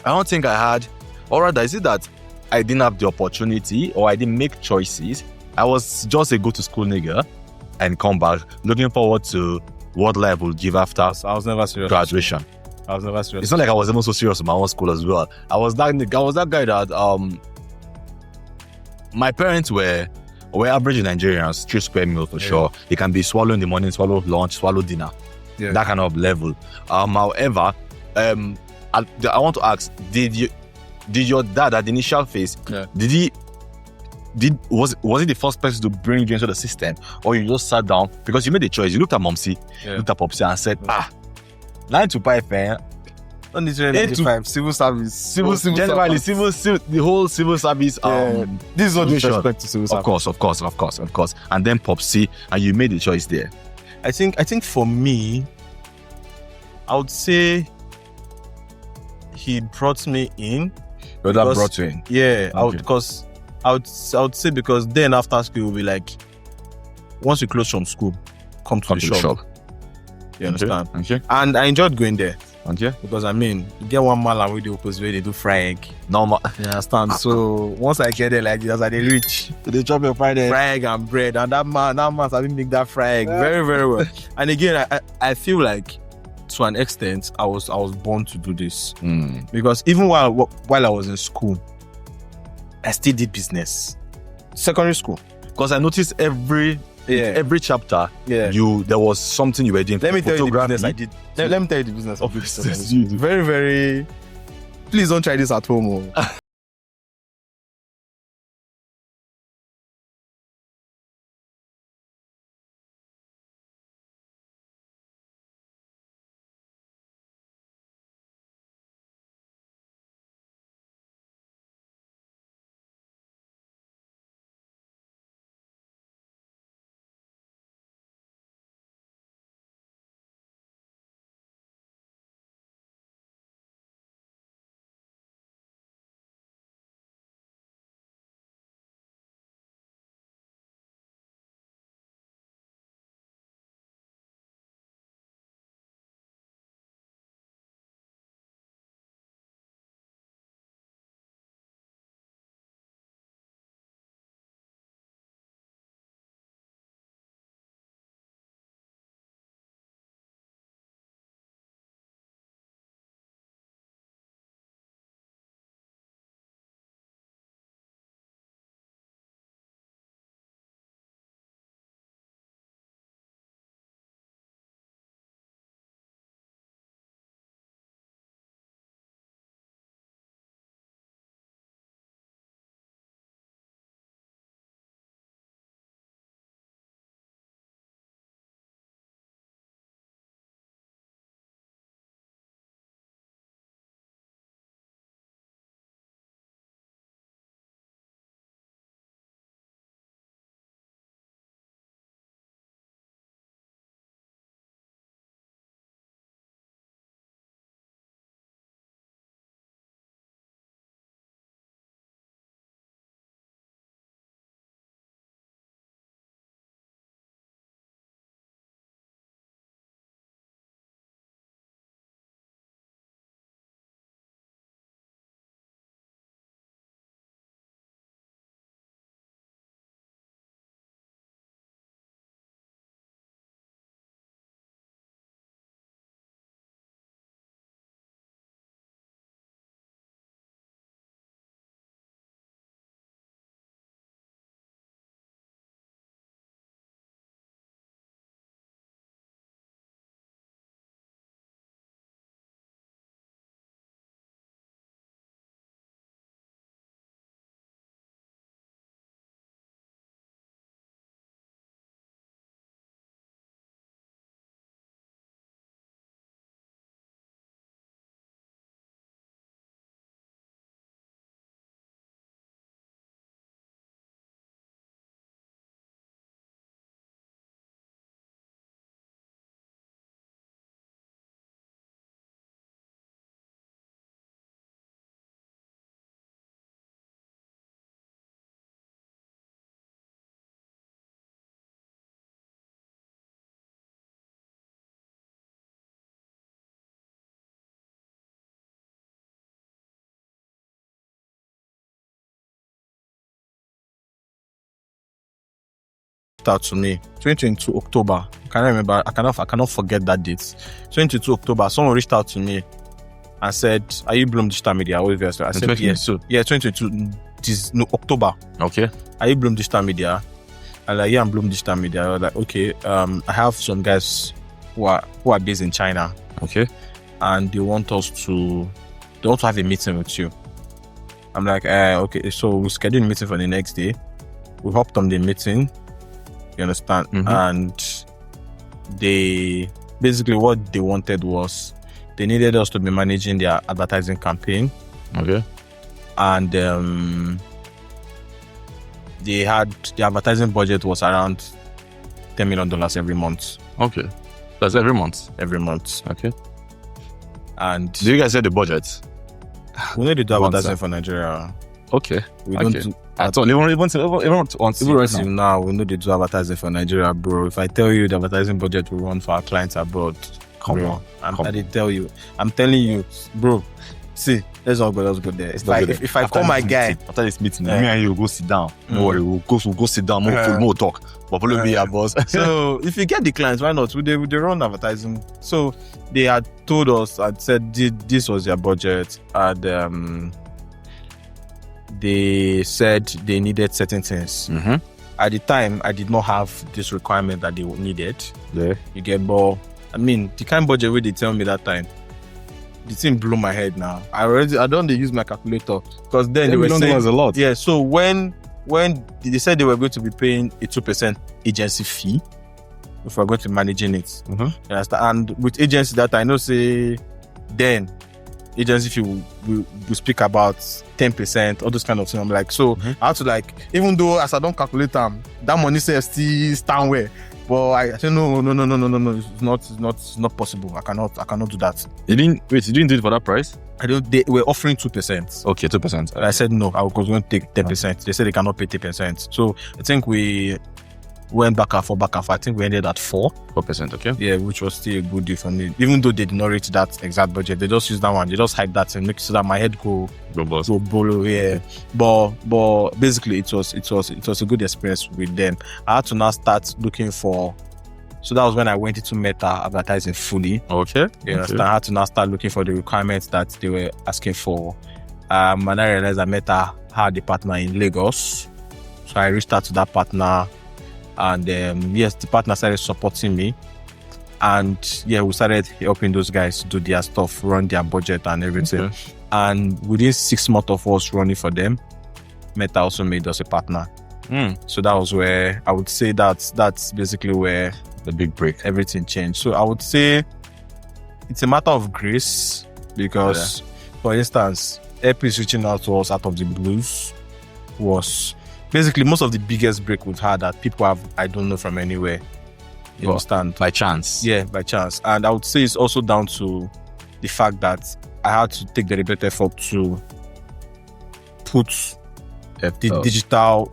S1: I don't think I had, or rather, is it that I didn't have the opportunity or I didn't make choices? I was just a go to school nigga and come back looking forward to what life will give after
S2: So I was never serious.
S1: graduation.
S2: I was never serious.
S1: It's not like I was even so serious with my own school as well. I was that guy that my parents were average Nigerians, 3 square meals for sure. They can be swallow in the morning, swallow lunch, swallow dinner. Yeah. That kind of level. However, I want to ask, did your dad at the initial phase, was he the first person to bring you into the system, or you just sat down because you made a choice? You looked at Momsi, looked at Popsi and said, 9 to 5,
S2: not necessarily 9 to 5, civil service.
S1: Generally, the whole civil service.
S2: This is not disrespect to civil service.
S1: Of course. And then Popsi, and you made the choice there.
S2: I think for me, I would say he brought me in.
S1: Your dad brought you in?
S2: Yeah, I would say because then after school we'll be like, once you close from school, come to the shop. You understand?
S1: Okay.
S2: And I enjoyed going there.
S1: Okay.
S2: Because you get one mile with the opposite way they do fry egg.
S1: Normal.
S2: You understand? So once I get there like this, they reach.
S1: They drop your fry
S2: egg and bread. And that man having make that fry egg very, very well. And again, I feel like to an extent I was born to do this. Because even while I was in school, I still did business. Secondary school.
S1: Because I noticed every chapter, there was something you were doing.
S2: Let me tell you the business I did. Let me tell you the business. Very, very. Please don't try this at home. reached out to me. 2022 October. I cannot remember. I cannot forget that date. 2022 October. Someone reached out to me and said, "Are you Bloom Digital Media?" I said, "Yes." Yeah, 2022. October.
S1: Okay.
S2: Are you Bloom Digital Media? I'm like, "Yeah, I'm Bloom Digital Media." I was like, "Okay, I have some guys who are based in China.
S1: Okay.
S2: And they want to have a meeting with you." I'm like, okay, so we scheduled a meeting for the next day. We hopped on the meeting, you understand? And they basically what they wanted was they needed us to be managing their advertising campaign.
S1: Okay.
S2: And they had the advertising budget was around $10 million every month.
S1: Okay. That's every month?
S2: Every month.
S1: Okay.
S2: And
S1: do you guys set the budget?
S2: We know they do advertising for Nigeria.
S1: Okay.
S2: We don't do
S1: at all. Even
S2: now, we know they do advertising for Nigeria, bro. If I tell you the advertising budget we run for our clients abroad,
S1: come on.
S2: I tell you. I'm telling you, bro. See, let's all go there. It's like if I call my guy
S1: after this meeting, me and you go sit down. No worry, we'll go sit down, more talk. But follow me, boss.
S2: So if you get the clients, why not? Would they run advertising? So they had told us and said this was their budget, and they said they needed certain things. At the time, I did not have this requirement that they needed.
S1: Yeah.
S2: You get, but I mean, the kind of budget where they tell me that time, the thing blew my head now. I don't use my calculator because then they were saying
S1: a lot.
S2: Yeah, so when they said they were going to be paying a 2% agency fee if we're going to be managing it. You understand? And with agency that I know say then agency fee we speak about 10%, all those kind of things. I'm like, so I had to like, even though as I don't calculate them, that money says still stand where. But I said no, it's not possible. I cannot do that.
S1: You didn't do it for that price?
S2: They were offering 2%.
S1: Okay, 2%.
S2: I said no, I was going to take 10%. They said they cannot pay 10%. So I think we went back and forth. I think we ended at 4%.
S1: Okay.
S2: Yeah, which was still a good deal for me. Even though they did not reach that exact budget, they just used that one. They just hike that and make sure that my head go bolo. Yeah. But basically it was a good experience with them. I had to now start looking for. So that was when I went into Meta advertising fully.
S1: Okay.
S2: Yeah. Okay. I had to now start looking for the requirements that they were asking for. And I realized that Meta had a partner in Lagos. So I reached out to that partner. And yes, the partner started supporting me. And yeah, we started helping those guys do their stuff, run their budget and everything. Okay. And within 6 months of us running for them, Meta also made us a partner. So that was where I would say that's basically where
S1: the big break,
S2: everything changed. So I would say it's a matter of grace because, for instance, Airpiece reaching out to us out of the blues was basically most of the biggest break we've had that people I don't know from anywhere. You understand?
S1: By chance.
S2: Yeah, by chance. And I would say it's also down to the fact that I had to take the deliberate effort to put the digital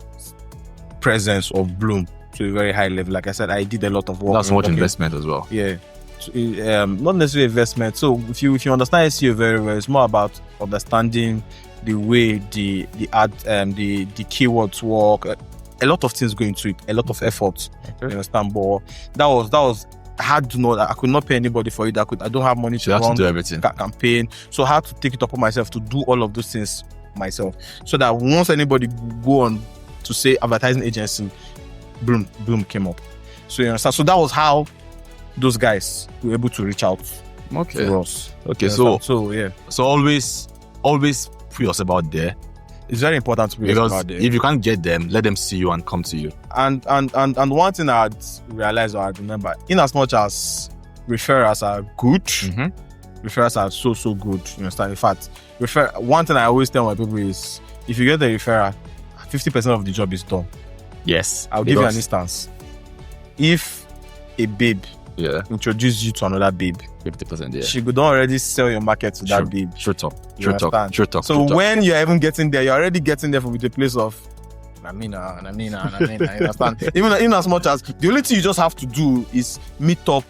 S2: presence of Bloom to a very high level. Like I said, I did a lot of work.
S1: That's much investment as well.
S2: Yeah. Not necessarily investment. So if you understand SEO very well, it's more about understanding the way the ad the keywords work. A lot of things go into it, a lot of effort. You understand? But that was hard to know that I could not pay anybody for it. I don't have money to run
S1: to do everything.
S2: Campaign. So I had to take it upon myself to do all of those things myself. So that once anybody go on to say advertising agency, Bloom came up. So you understand? So that was how those guys were able to reach out to us.
S1: Okay, so
S2: yeah.
S1: So always put yourself out there.
S2: It's very important to put yourself out there.
S1: If you can't get them, let them see you and come to you.
S2: And one thing I'd realized or I'd remember, in as much as referrals are good, referrals are so good. You understand? In fact, one thing I always tell my people is if you get the referral, 50% of the job is done.
S1: Yes.
S2: I'll give you an instance. If a babe introduce you to another babe,
S1: 50%,
S2: she could already sell your market to that babe.
S1: Sure talk.
S2: So when you're even getting there, you're already getting there from the place of Namina, you understand? Even as much as the only thing you just have to do is meet up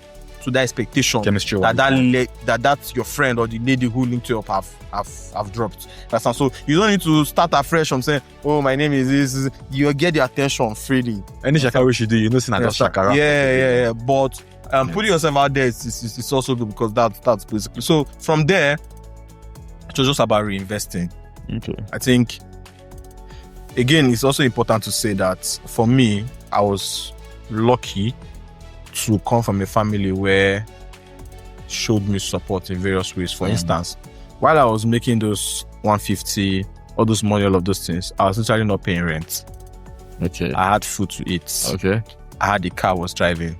S2: to that expectation
S1: Chemistry
S2: that's your friend or the lady who linked you up have dropped. Understand? So you don't need to start afresh from saying, oh, my name is this. You get the attention freely.
S1: Any shakara we should do, you know, it's not just shakara.
S2: Yeah. But putting yourself out there is also good, because that's basically. So from there, it was just about reinvesting.
S1: Okay.
S2: I think, again, it's also important to say that for me, I was lucky to come from a family where showed me support in various ways. For instance, while I was making those 150, all those money, all of those things, I was literally not paying rent.
S1: Okay.
S2: I had food to eat.
S1: Okay.
S2: I had the car I was driving.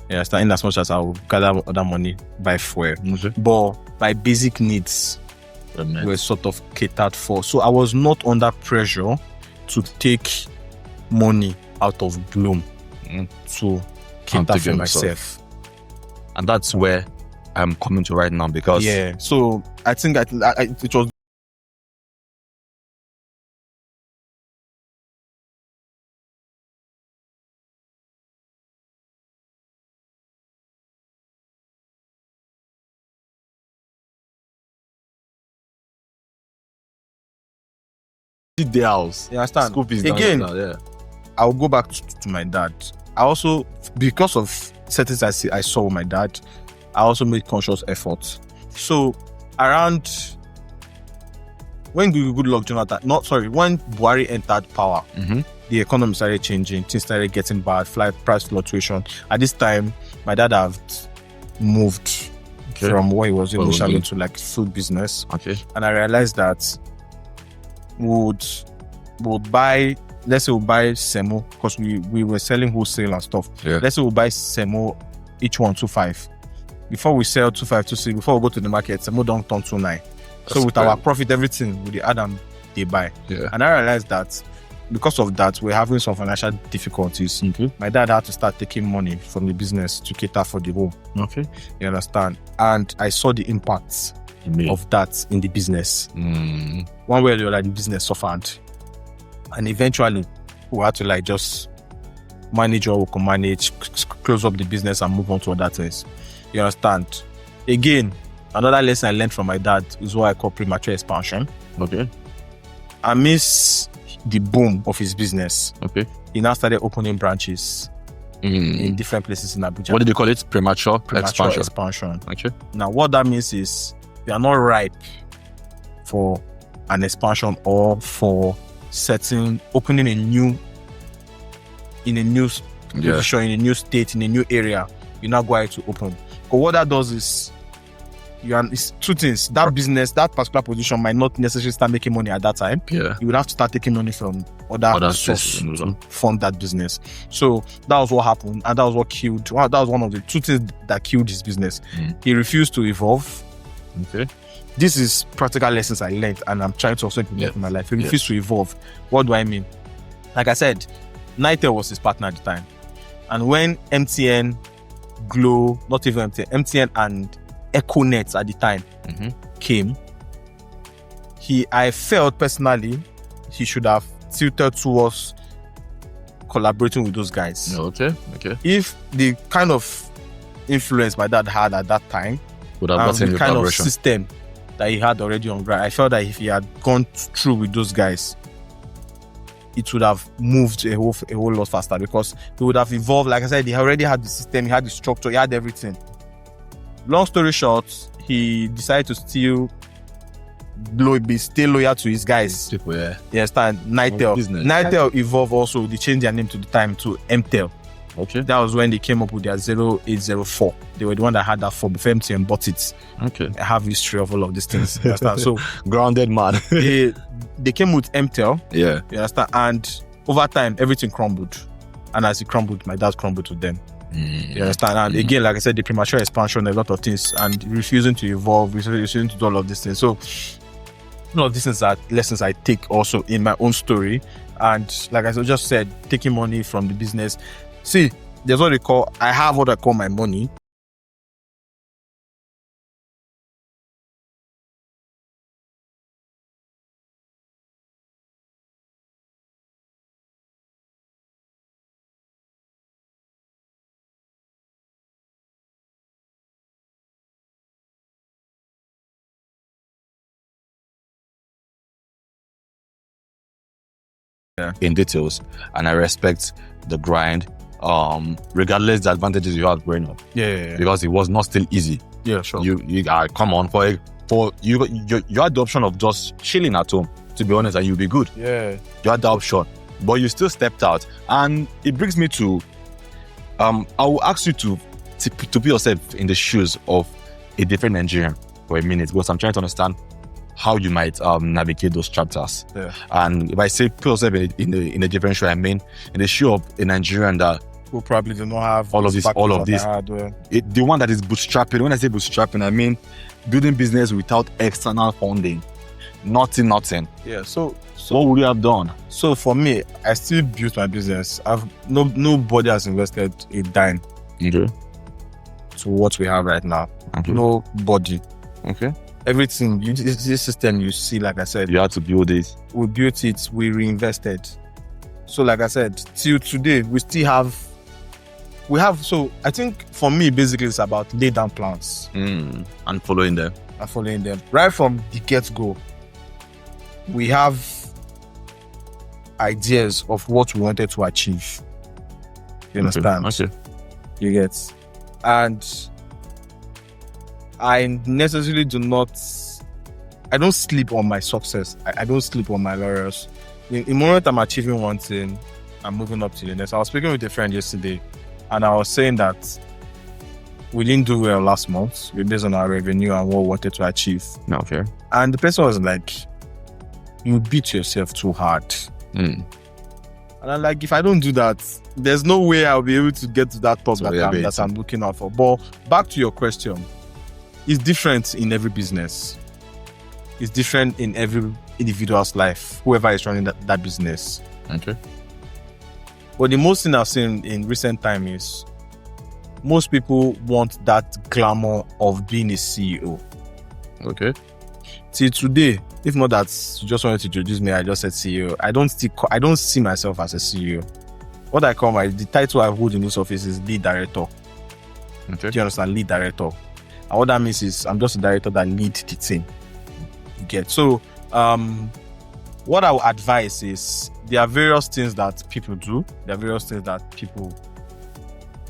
S2: Yeah, starting as much as I would gather other money, buy fuel.
S1: Okay.
S2: But my basic needs were sort of catered for. So I was not under pressure to take money out of gloom to cater for myself.
S1: And that's where I'm coming to right now, because
S2: so I think it was
S1: the house.
S2: You understand?
S1: School fees
S2: Again,
S1: down, yeah.
S2: I'll go back to my dad. I also, because of certain things I saw with my dad, I also made conscious efforts. So around when when Buhari entered power, the economy started changing, things started getting bad, price fluctuation. At this time, my dad had moved from what he was initially into, like food business.
S1: Okay.
S2: And I realized that would buy, let's say we'll buy semo, because we were selling wholesale and stuff.
S1: Yeah.
S2: Let's say we'll buy semo, each one 2.5. Before we sell 2.5, 2.6, before we go to the market, semo don't turn 2.9. So with our profit, everything with the Adam they buy.
S1: Yeah.
S2: And I realized that because of that, we're having some financial difficulties. My dad had to start taking money from the business to cater for the home.
S1: Okay.
S2: You understand? And I saw the impacts of that in the business. One way or the other, the business suffered. And eventually, we had to like just manage what we can manage, close up the business and move on to other things. You understand? Again, another lesson I learned from my dad is what I call premature expansion.
S1: Okay.
S2: I miss the boom of his business.
S1: Okay.
S2: He now started opening branches in different places in Abuja.
S1: What did you call it? Premature
S2: expansion.
S1: Okay.
S2: Now, what that means is we are not ripe for an expansion or for opening in a new position, in a new state, in a new area. You're not going to open. But what that does is it's two things. That business, that particular position might not necessarily start making money at that time.
S1: Yeah.
S2: You would have to start taking money from other sources to fund that business. So that was what happened, and that was what killed. That was one of the two things that killed his business. He refused to evolve.
S1: Okay.
S2: This is practical lessons I learned, and I'm trying to also implement in my life. He refused to evolve. What do I mean? Like I said, Nitel was his partner at the time, and when MTN, Glo, not even MTN and Econet at the time came, I felt personally he should have tilted towards collaborating with those guys.
S1: Okay.
S2: If the kind of influence my dad had at that time
S1: would have
S2: and the kind of system that he had already on ground, I felt that if he had gone through with those guys, it would have moved a whole lot faster, because he would have evolved. Like I said, he already had the system, he had the structure, he had everything. Long story short, he decided to stay loyal to his guys.
S1: People, yeah.
S2: You understand? Nitel. Nitel evolved also. They changed their name to the time to MTEL.
S1: Okay.
S2: That was when they came up with their 0804. They were the one that had that for before MTN bought it.
S1: Okay.
S2: I have history of all of these things. You understand? So
S1: grounded man.
S2: they came with MTEL.
S1: Yeah.
S2: You understand? And over time, everything crumbled. And as it crumbled, my dad crumbled with them. You understand? And again, like I said, the premature expansion, a lot of things, and refusing to evolve, refusing to do all of these things. So, all of these things are lessons I take also in my own story. And like I just said, taking money from the business. See, there's I have what I call my money.
S1: in details, and I respect the grind. Regardless the advantages you had growing up, because it was not still easy.
S2: Yeah, sure.
S1: You come on for you had the option of just chilling at home, to be honest, and you'll be good.
S2: Yeah,
S1: you had the option, but you still stepped out, and it brings me to I will ask you to put yourself in the shoes of a different Nigerian for a minute, because I'm trying to understand how you might navigate those chapters.
S2: Yeah.
S1: And if I say put yourself in a different shoe, I mean in the shoe of a Nigerian that
S2: who probably do not have
S1: all of this. The one that is bootstrapping. When I say bootstrapping, I mean building business without external funding. Nothing.
S2: Yeah. So
S1: what would you have done?
S2: So for me, I still built my business. Nobody has invested a dime to what we have right now.
S1: Okay.
S2: Nobody.
S1: Okay.
S2: Everything, this system you see, like I said,
S1: you had to build it.
S2: We built it, we reinvested. So like I said, till today, we have, so I think for me, basically it's about lay down plans.
S1: And following them.
S2: Right from the get-go, we have ideas of what we wanted to achieve. You understand?
S1: Okay.
S2: You get? And I necessarily I don't sleep on my success. I don't sleep on my laurels. The moment I'm achieving one thing, I'm moving up to the next. I was speaking with a friend yesterday, and I was saying that we didn't do well last month based on our revenue and what we wanted to achieve.
S1: Okay.
S2: And the person was like, you beat yourself too hard. And I'm like, if I don't do that, there's no way I'll be able to get to that top that I'm looking out for. But back to your question, it's different in every business. It's different in every individual's life, whoever is running that business.
S1: Okay.
S2: But the most thing I've seen in recent time is most people want that glamour of being a CEO.
S1: Okay.
S2: Till today, if not that you just wanted to introduce me, I just said CEO. I don't see myself as a CEO. What I call the title I hold in this office is lead director.
S1: Okay.
S2: Do you understand? Lead director. And what that means is I'm just a director that leads the team. You get? So, what I would advise is there are various things that people do. There are various things that people.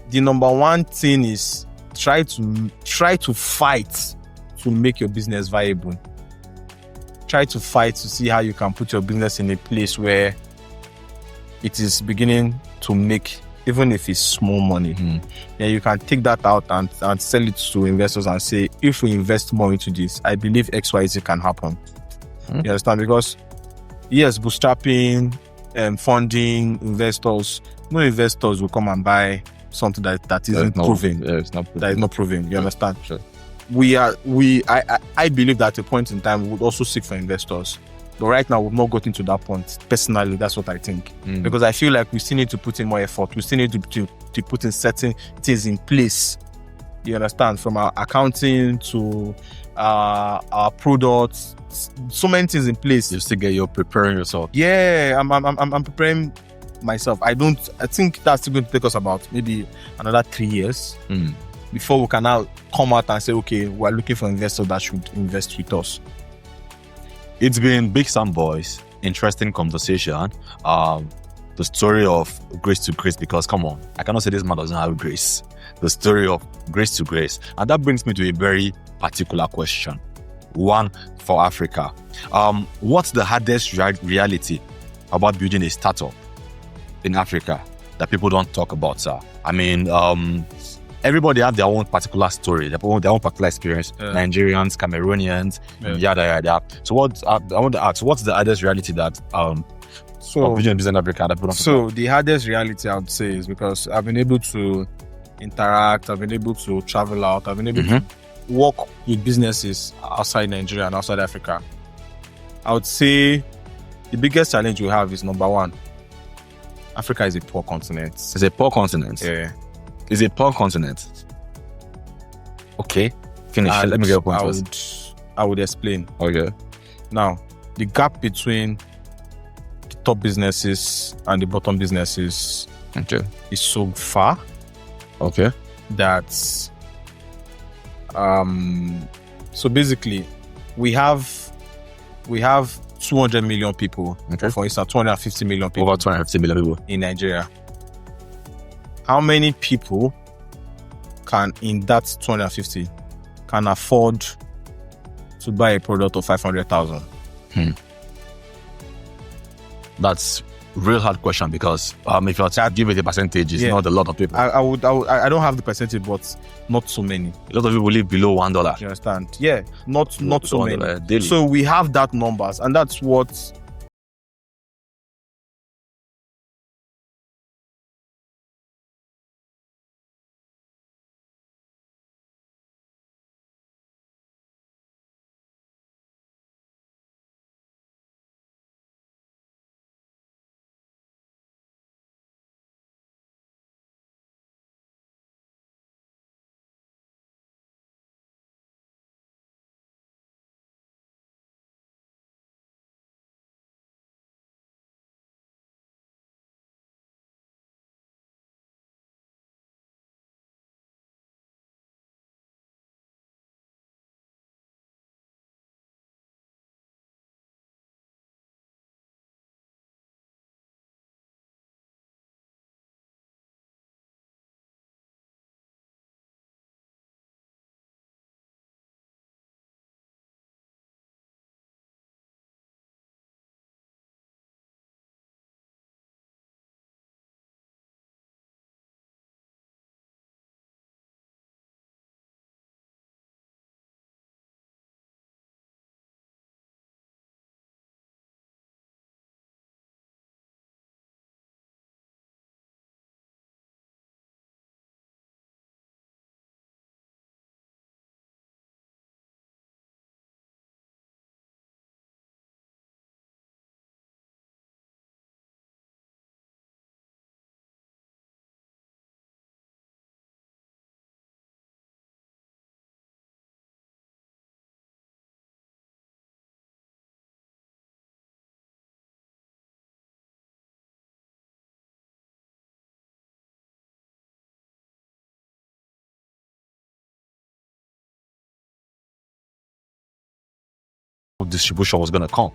S2: The number one thing is try to fight to make your business viable. Try to fight to see how you can put your business in a place where it is beginning to make, even if it's small money. Then you can take that out and sell it to investors and say, if we invest more into this, I believe XYZ can happen. You understand? Because yes, bootstrapping, funding, investors, no investors will come and buy something that isn't proven.
S1: Yeah, it's not proven.
S2: That is not proven. You understand?
S1: Sure.
S2: I believe that at a point in time we would also seek for investors. But right now we've not gotten to that point. Personally, that's what I think. Because I feel like we still need to put in more effort. We still need to put in certain things in place. You understand? From our accounting to our products, so many things in place.
S1: You still you're preparing yourself.
S2: Yeah, I'm preparing myself. I think that's going to take us about maybe another 3 years before we can now come out and say, okay, we're looking for investors that should invest with us.
S1: It's been Big Sam Boys. Interesting conversation. The story of grace to grace, because come on, I cannot say this man doesn't have grace. The story of grace to grace. And that brings me to a very particular question. One for Africa. What's the hardest reality about building a startup in Africa that people don't talk about, sir? I mean, everybody have their own particular story, their own particular experience. Nigerians, Cameroonians, yada yada. So I want to ask, what's the hardest reality that of building a business in Africa that people don't talk about?
S2: The hardest reality I would say is because I've been able to interact, I've been able to travel out, I've been able to work with businesses outside Nigeria and outside Africa. I would say the biggest challenge we have is number one, Africa is a poor continent.
S1: It's a poor continent.
S2: Yeah.
S1: It's a poor continent. Okay. Finish.
S2: And
S1: let me get a point first.
S2: I would explain.
S1: Okay.
S2: Now, the gap between the top businesses and the bottom businesses is so far.
S1: Okay.
S2: That so basically we have 200 million people,
S1: Okay.
S2: for instance, 250 million people
S1: Over 250 million people.
S2: in Nigeria, how many people can, in that 250, can afford to buy a product of 500,000?
S1: That's real hard question because if you are to give it a percentage, it's not a lot of people.
S2: I don't have the percentage, but not so many.
S1: A lot of people live below $1.
S2: You understand? Yeah, not so
S1: $1
S2: many.
S1: daily.
S2: So we have that numbers, and that's what
S1: distribution was going to come.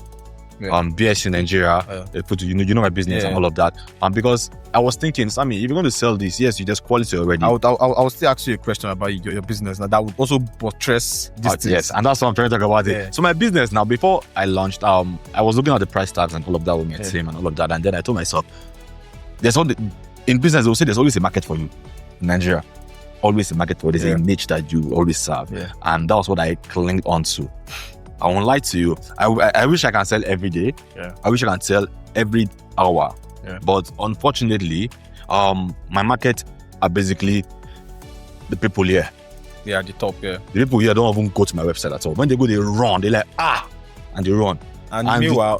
S2: Yeah.
S1: BS in Nigeria, they put you know my business and all of that. Because I was thinking, Sammy, if you're going to sell this, yes, you just quality already.
S2: I would still ask you a question about your business now that would also buttress this.
S1: Yes, and that's what I'm trying to talk about.
S2: Yeah.
S1: So my business now, before I launched, I was looking at the price tags and all of that with my team and all of that, and then I told myself, in business they'll say there's always a market for you in Nigeria. Always a market for you. There's a niche that you always serve, and that was what I clinged on to. I won't lie to you. I wish I can sell every day.
S2: Yeah.
S1: I wish I can sell every hour.
S2: Yeah.
S1: But unfortunately, my market are basically the people here.
S2: Yeah, at the top, yeah.
S1: The people here don't even go to my website at all. When they go, they run. They're like, and they run.
S2: And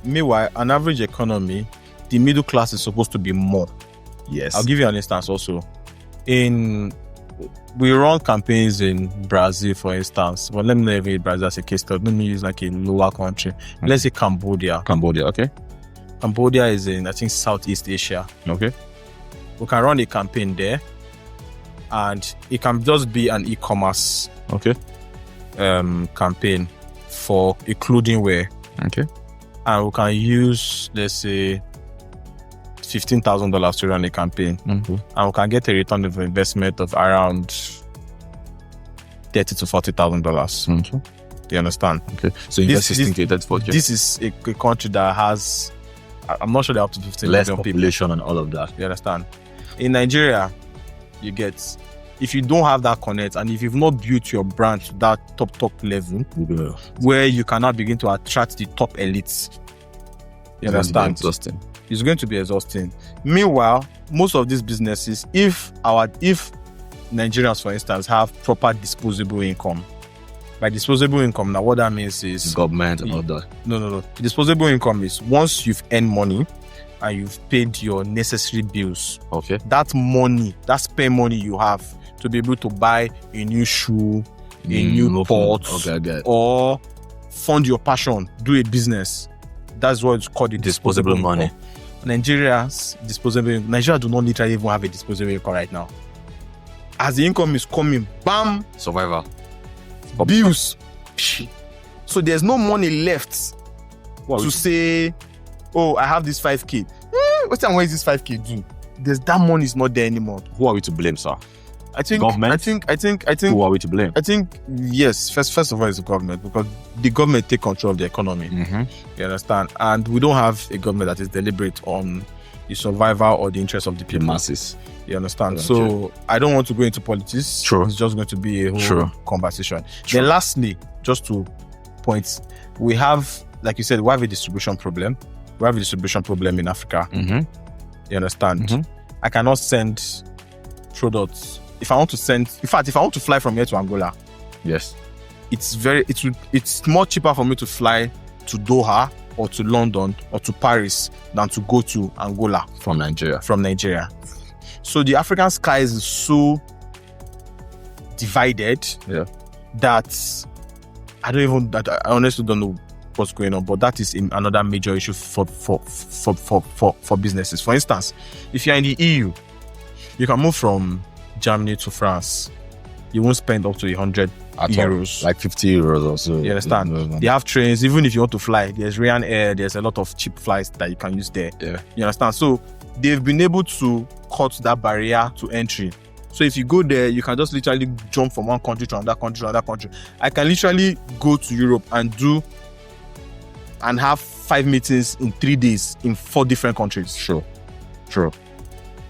S2: meanwhile, an average economy, the middle class is supposed to be more.
S1: Yes.
S2: I'll give you an instance also. We run campaigns in Brazil, for instance. Well, let me not even use Brazil as a case study. Let me use like a lower country. Let's say Cambodia.
S1: Cambodia, okay.
S2: Cambodia is in, I think, Southeast Asia.
S1: Okay.
S2: We can run a campaign there, and it can just be an e-commerce campaign for a clothing wear.
S1: Okay.
S2: And we can use, let's say, $15,000 to run a campaign, and we can get a return of investment of around $30,000 to $40,000. Do you understand?
S1: Okay. So this is
S2: a country that has, I'm not sure they're up to 15
S1: less
S2: million
S1: population and all of that.
S2: You understand? In Nigeria, you get, if you don't have that connect, and if you've not built your brand to that top level, where you cannot begin to attract the top elites, you understand?
S1: Exhausting.
S2: It's going to be exhausting. Meanwhile, most of these businesses, if Nigerians, for instance, have proper disposable income. By disposable income, now what that means is
S1: government and all that.
S2: No. Disposable income is once you've earned money and you've paid your necessary bills.
S1: Okay.
S2: That money, that spare money you have to be able to buy a new shoe, a new pot, or fund your passion, do a business. That's what it's called the disposable money. Nigeria do not literally even have a disposable income right now. As the income is coming, bam,
S1: survival,
S2: bills. So there's no money left to say, oh, I have this 5K. What time is this 5K do? That money is not there anymore.
S1: Who are we to blame, sir?
S2: I think
S1: government.
S2: I think
S1: Who are we to blame?
S2: I think yes. First of all, it's the government, because the government take control of the economy. You understand? And we don't have a government that is deliberate on the survival or the interest of the people.
S1: The masses.
S2: You understand?
S1: Yeah,
S2: so I don't want to go into politics.
S1: Sure.
S2: It's just going to be a whole
S1: Sure.
S2: conversation.
S1: Sure.
S2: Then lastly, just to point, we have, like you said, we have a distribution problem. We have a distribution problem in Africa. You understand? I cannot send products. If I want to fly from here to Angola,
S1: Yes.
S2: it's more cheaper for me to fly to Doha or to London or to Paris than to go to Angola
S1: From Nigeria.
S2: So the African skies is so divided that I honestly don't know what's going on, but that is another major issue for businesses. For instance, if you're in the EU, you can move from Germany to France. You won't spend up to 100 euros.
S1: Like 50 euros or so.
S2: You understand? They have trains. Even if you want to fly, there's Ryanair. There's a lot of cheap flights that you can use there.
S1: Yeah.
S2: You understand? So they've been able to cut that barrier to entry. So if you go there, you can just literally jump from one country to another country to another country. I can literally go to Europe and have 5 meetings in 3 days in 4 different countries.
S1: Sure.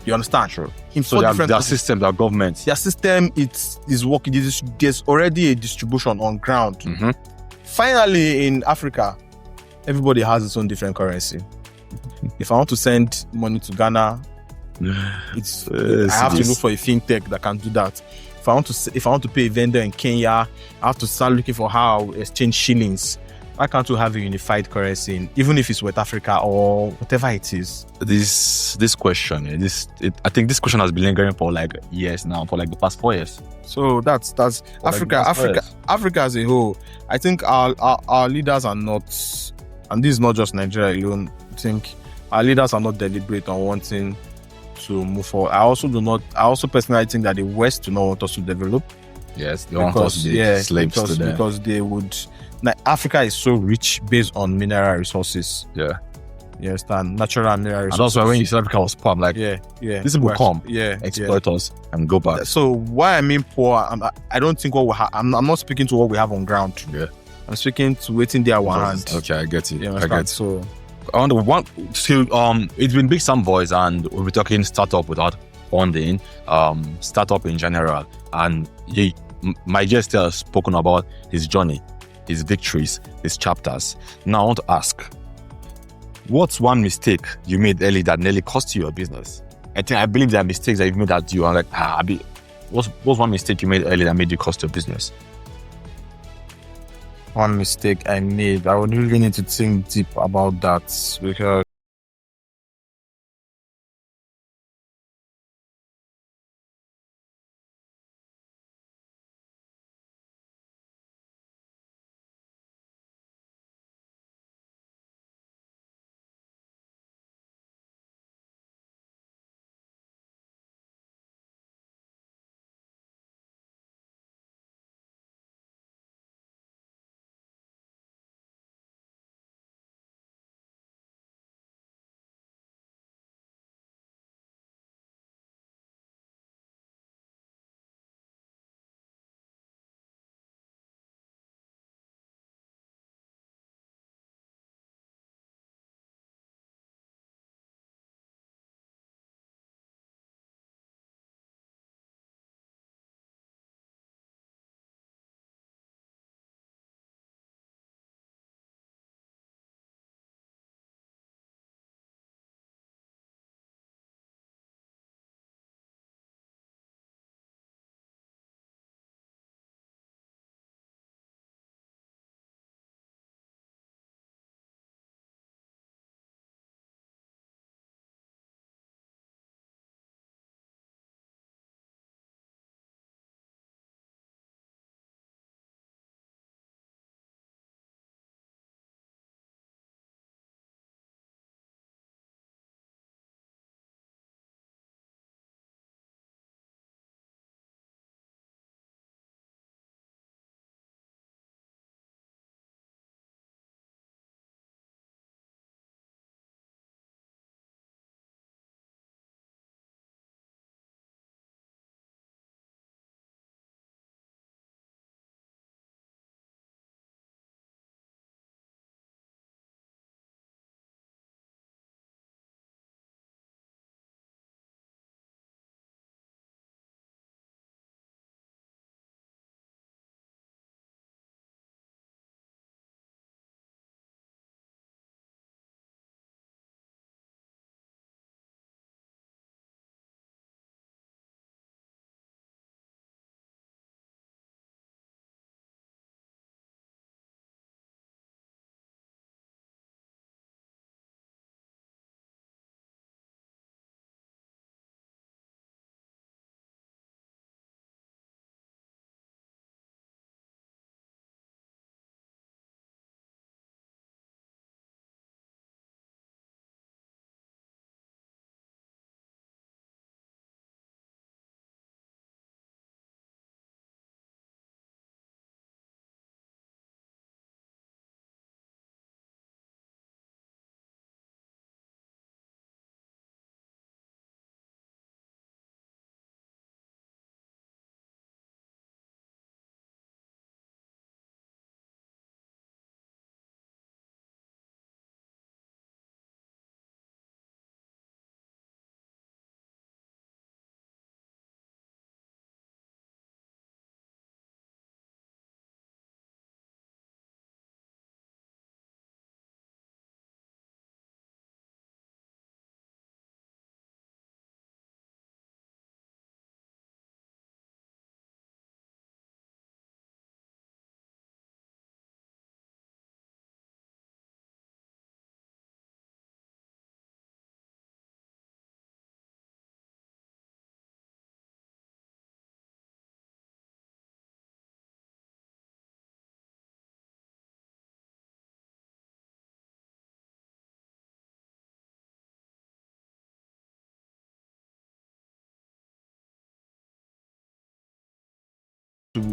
S2: You understand?
S1: Sure.
S2: In
S1: So
S2: 4
S1: their
S2: different countries.
S1: system, their government.
S2: Their system is working. There's already a distribution on ground. Finally, in Africa, everybody has its own different currency. If I want to send money to Ghana, I have to look for a fintech that can do that. If I want to pay a vendor in Kenya, I have to start looking for how I'll exchange shillings. Why can't we have a unified currency, even if it's West Africa or whatever it is?
S1: This question, I think this question has been lingering for like years now, for like the past 4 years.
S2: So that's Africa as a whole. I think our leaders are not, and this is not just Nigeria alone. I think our leaders are not deliberate on wanting to move forward. I also personally think that the West do not want us to develop.
S1: Yes, they want us to be slaves to them.
S2: Because they would. Like, Africa is so rich based on mineral resources.
S1: Yeah.
S2: You understand? Natural and mineral resources.
S1: And also when you said Africa was poor, I'm like, this will come, exploit us and go back.
S2: So why I mean poor, I don't think what we have. I'm not speaking to what we have on ground.
S1: Yeah.
S2: I'm speaking to waiting there one hand.
S1: Okay, I get it.
S2: You understand? So
S1: on the one, so it's been Big Sam Voice, and we'll be talking startup without funding, startup in general, and my guest has spoken about his journey, his victories, his chapters. Now I want to ask, what's one mistake you made early that nearly cost you your business? I believe there are mistakes that you've made that you are like, what's one mistake you made early that made you cost your business?
S2: One mistake I made, I would really need to think deep about that, because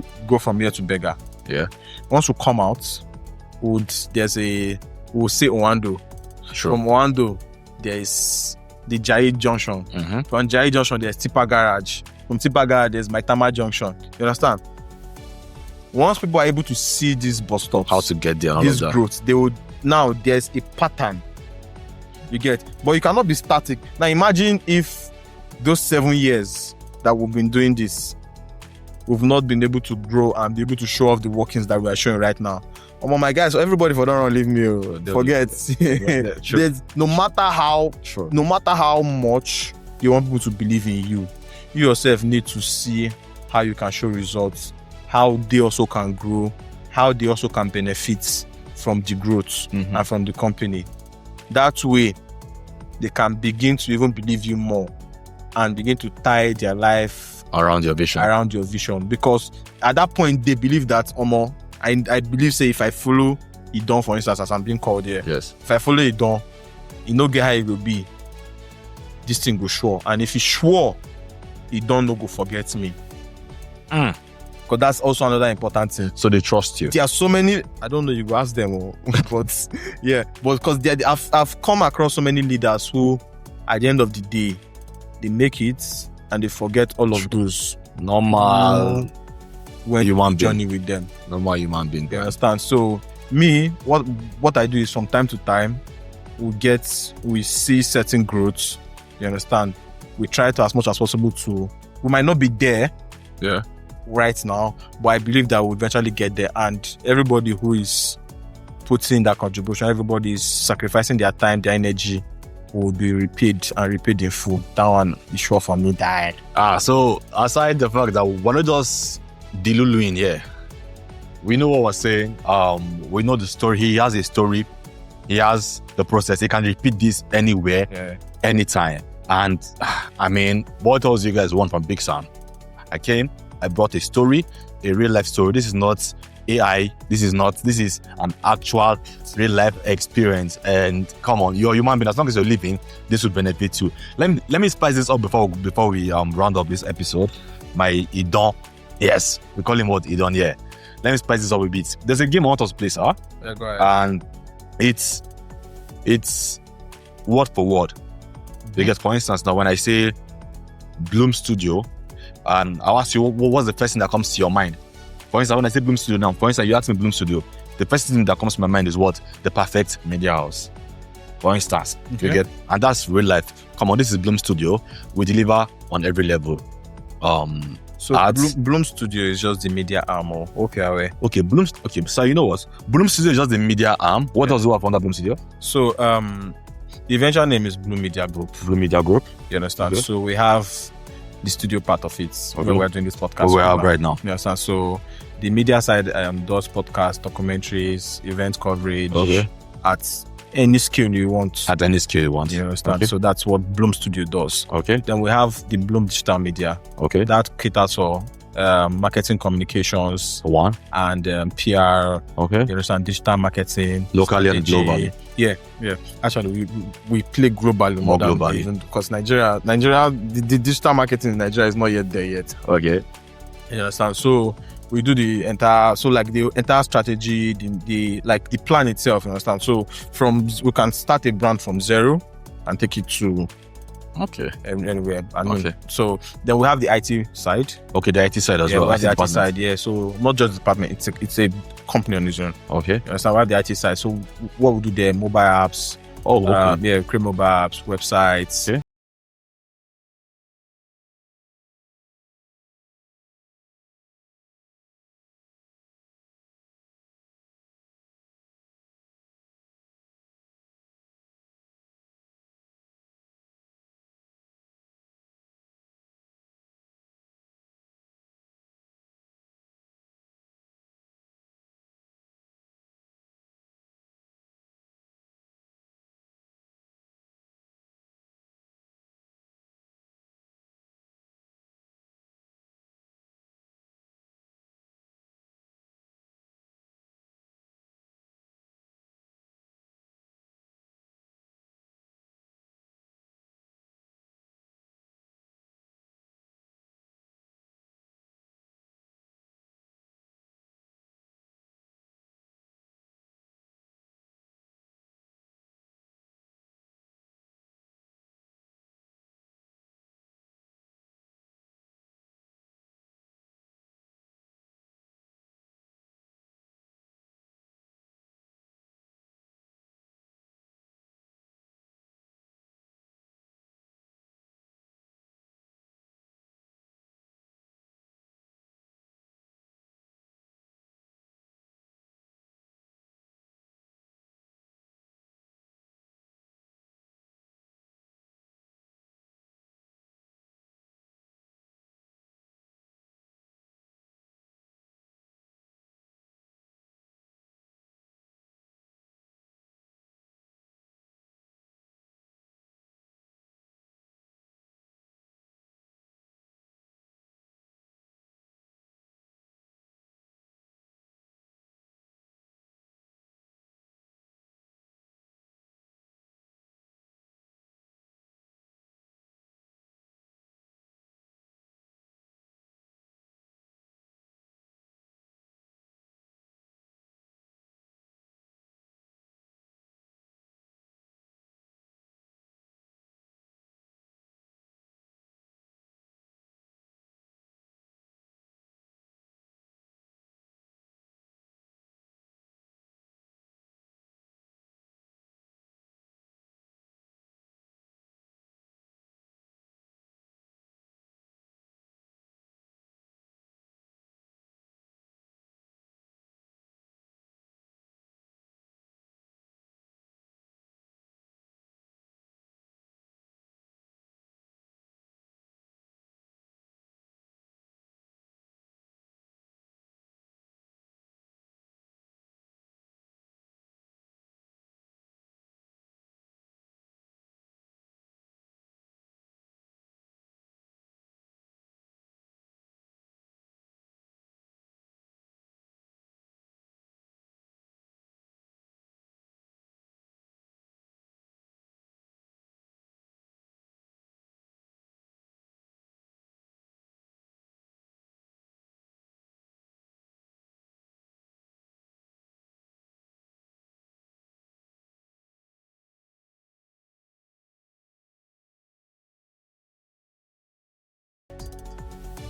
S2: to go from here to Beggar.
S1: Yeah.
S2: Once we come out, we'll say Oando.
S1: Sure.
S2: From Oando, there is the Tseyi Junction.
S1: Mhm.
S2: From Tseyi Junction, there's Tipa Garage. From Tipa Garage, there's Maitama Junction. You understand? Once people are able to see these bus stops,
S1: How to get there, all
S2: this
S1: of that.
S2: growth, they would now there's a pattern. You get, but you cannot be static. Now imagine if those 7 years that we've been doing this, we've not been able to grow and be able to show off the workings that we are showing right now. Oh my guys, so everybody for don't leave me. Forget. There's no matter how much you want people to believe in you, you yourself need to see how you can show results, how they also can grow, how they also can benefit from the growth and from the company. That way, they can begin to even believe you more and begin to tie their life
S1: around your vision.
S2: Because at that point, they believe that, I believe, say, if I follow Idon, for instance, as I'm being called here,
S1: Yes.
S2: if I follow Idon, you know get how it will be. This thing go sure. And if it's sure, Idon no go forget me. Because that's also another important thing.
S1: So they trust you.
S2: There are so many, I don't know, you go ask them, but yeah, but because I've come across so many leaders who, at the end of the day, they make it and they forget all of those
S1: Normal
S2: when
S1: human
S2: you journey with them.
S1: Normal human being.
S2: You understand? So me, what I do is from time to time, we see certain growths. You understand? We try to, as much as possible, we might not be there.
S1: Yeah.
S2: Right now, but I believe that we'll eventually get there, and everybody who is putting in that contribution, everybody is sacrificing their time, their energy, will be repaid in full. That one is sure for me. Died.
S1: So aside the fact that we're not just deluluing here, we know what we're saying. We know the story. He has a story. He has the process. He can repeat this anywhere, anytime. And I mean, what else do you guys want from Big Sam? I brought a story, a real life story. This is not AI. This is an actual real life experience. And come on, you're a human being. As long as you're living, this will benefit you. Let me spice this up before we round up this episode. My Idon, yes, we call him what Idon. Yeah, let me spice this up a bit. There's a game I want us to play, sir.
S2: Yeah, go ahead.
S1: And it's word for word. Because for instance, now when I say Bloom Studio, and I'll ask you, what's the first thing that comes to your mind? For instance, when I say Bloom Studio now, for instance, you ask me Bloom Studio, the first thing that comes to my mind is what? The perfect media house. For instance, you get, and that's real life. Come on, this is Bloom Studio. We deliver on every level.
S2: So Bloom Studio is just the media arm, okay.
S1: Okay, so you know what? Bloom Studio is just the media arm. What else do we have under Bloom Studio?
S2: So the eventual name is Bloom Media Group.
S1: Bloom Media Group.
S2: You understand?
S1: Okay.
S2: So we have the studio part of it, where we're doing this podcast.
S1: What we have right now.
S2: You understand? So the media side does podcasts, documentaries, event coverage at any scale you want.
S1: At any scale you want.
S2: You understand?
S1: Okay.
S2: So that's what Bloom Studio does.
S1: Okay.
S2: Then we have the Bloom Digital Media.
S1: Okay.
S2: That caters for marketing communications
S1: One.
S2: and PR.
S1: Okay.
S2: You understand? Digital marketing.
S1: Locally and globally.
S2: Yeah. Actually, we play globally
S1: More globally.
S2: even because Nigeria, the digital marketing in Nigeria is not yet there yet.
S1: Okay.
S2: You understand? So we do the entire strategy, the plan itself. You understand? So we can start a brand from zero and take it to anywhere. So then we have the IT side.
S1: Okay, the IT side as well.
S2: We have the IT side. Yeah. So not just the department. It's a company on its own.
S1: Okay.
S2: You understand? We have the IT side. So what we do there? Mobile apps. Create mobile apps, websites.
S1: Okay.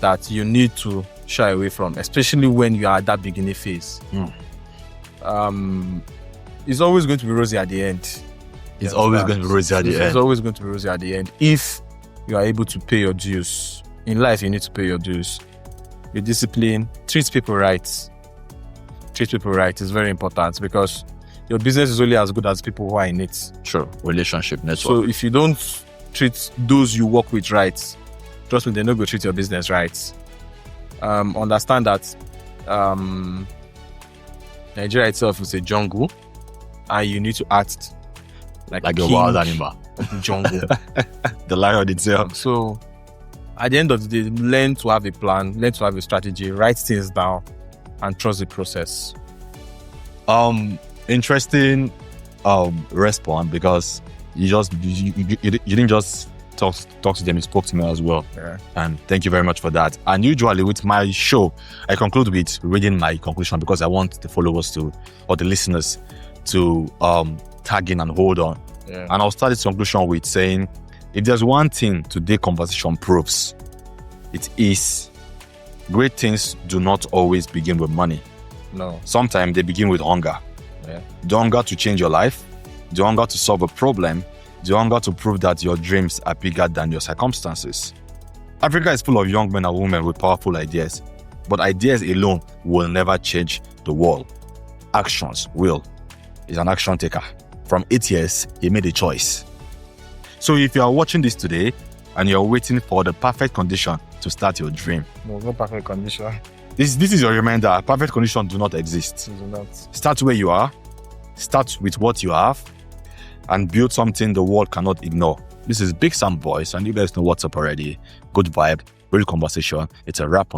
S2: that you need to shy away from, especially when you are at that beginning phase. It's always going to be rosy at the end.
S1: It's always going to be rosy at the end.
S2: It's always going to be rosy at the end if you are able to pay your dues. In life, you need to pay your dues. Your discipline, treat people right. Treat people right is very important because your business is only as good as people who are in it.
S1: Sure. Relationship, network.
S2: So if you don't treat those you work with right, trust me, they're not going to treat your business right. Understand that Nigeria itself is a jungle, and you need to act like
S1: a wild animal.
S2: Of the jungle.
S1: The lion itself.
S2: So at the end of the day, learn to have a plan, learn to have a strategy, write things down, and trust the process.
S1: Interesting response, because you didn't just talk to them, you spoke to me as well.
S2: Yeah.
S1: And thank you very much for that. And usually with my show, I conclude with reading my conclusion because I want the followers or the listeners to tag in and hold on.
S2: Yeah.
S1: And I'll start this conclusion with saying, if there's one thing today's conversation proves, it is great things do not always begin with money.
S2: No.
S1: Sometimes they begin with hunger.
S2: Yeah.
S1: The hunger to change your life, the hunger to solve a problem, the hunger to prove that your dreams are bigger than your circumstances. Africa is full of young men and women with powerful ideas, but ideas alone will never change the world. Actions will. He's an action taker. From 8 years, he made a choice. So if you are watching this today and you're waiting for the perfect condition to start your dream,
S2: No perfect condition.
S1: this is your reminder. Perfect conditions do not exist.
S2: It is not.
S1: Start where you are, start with what you have, and build something the world cannot ignore. This is Big Sam Voice, and you guys know what's up already. Good vibe, real conversation. It's a wrap on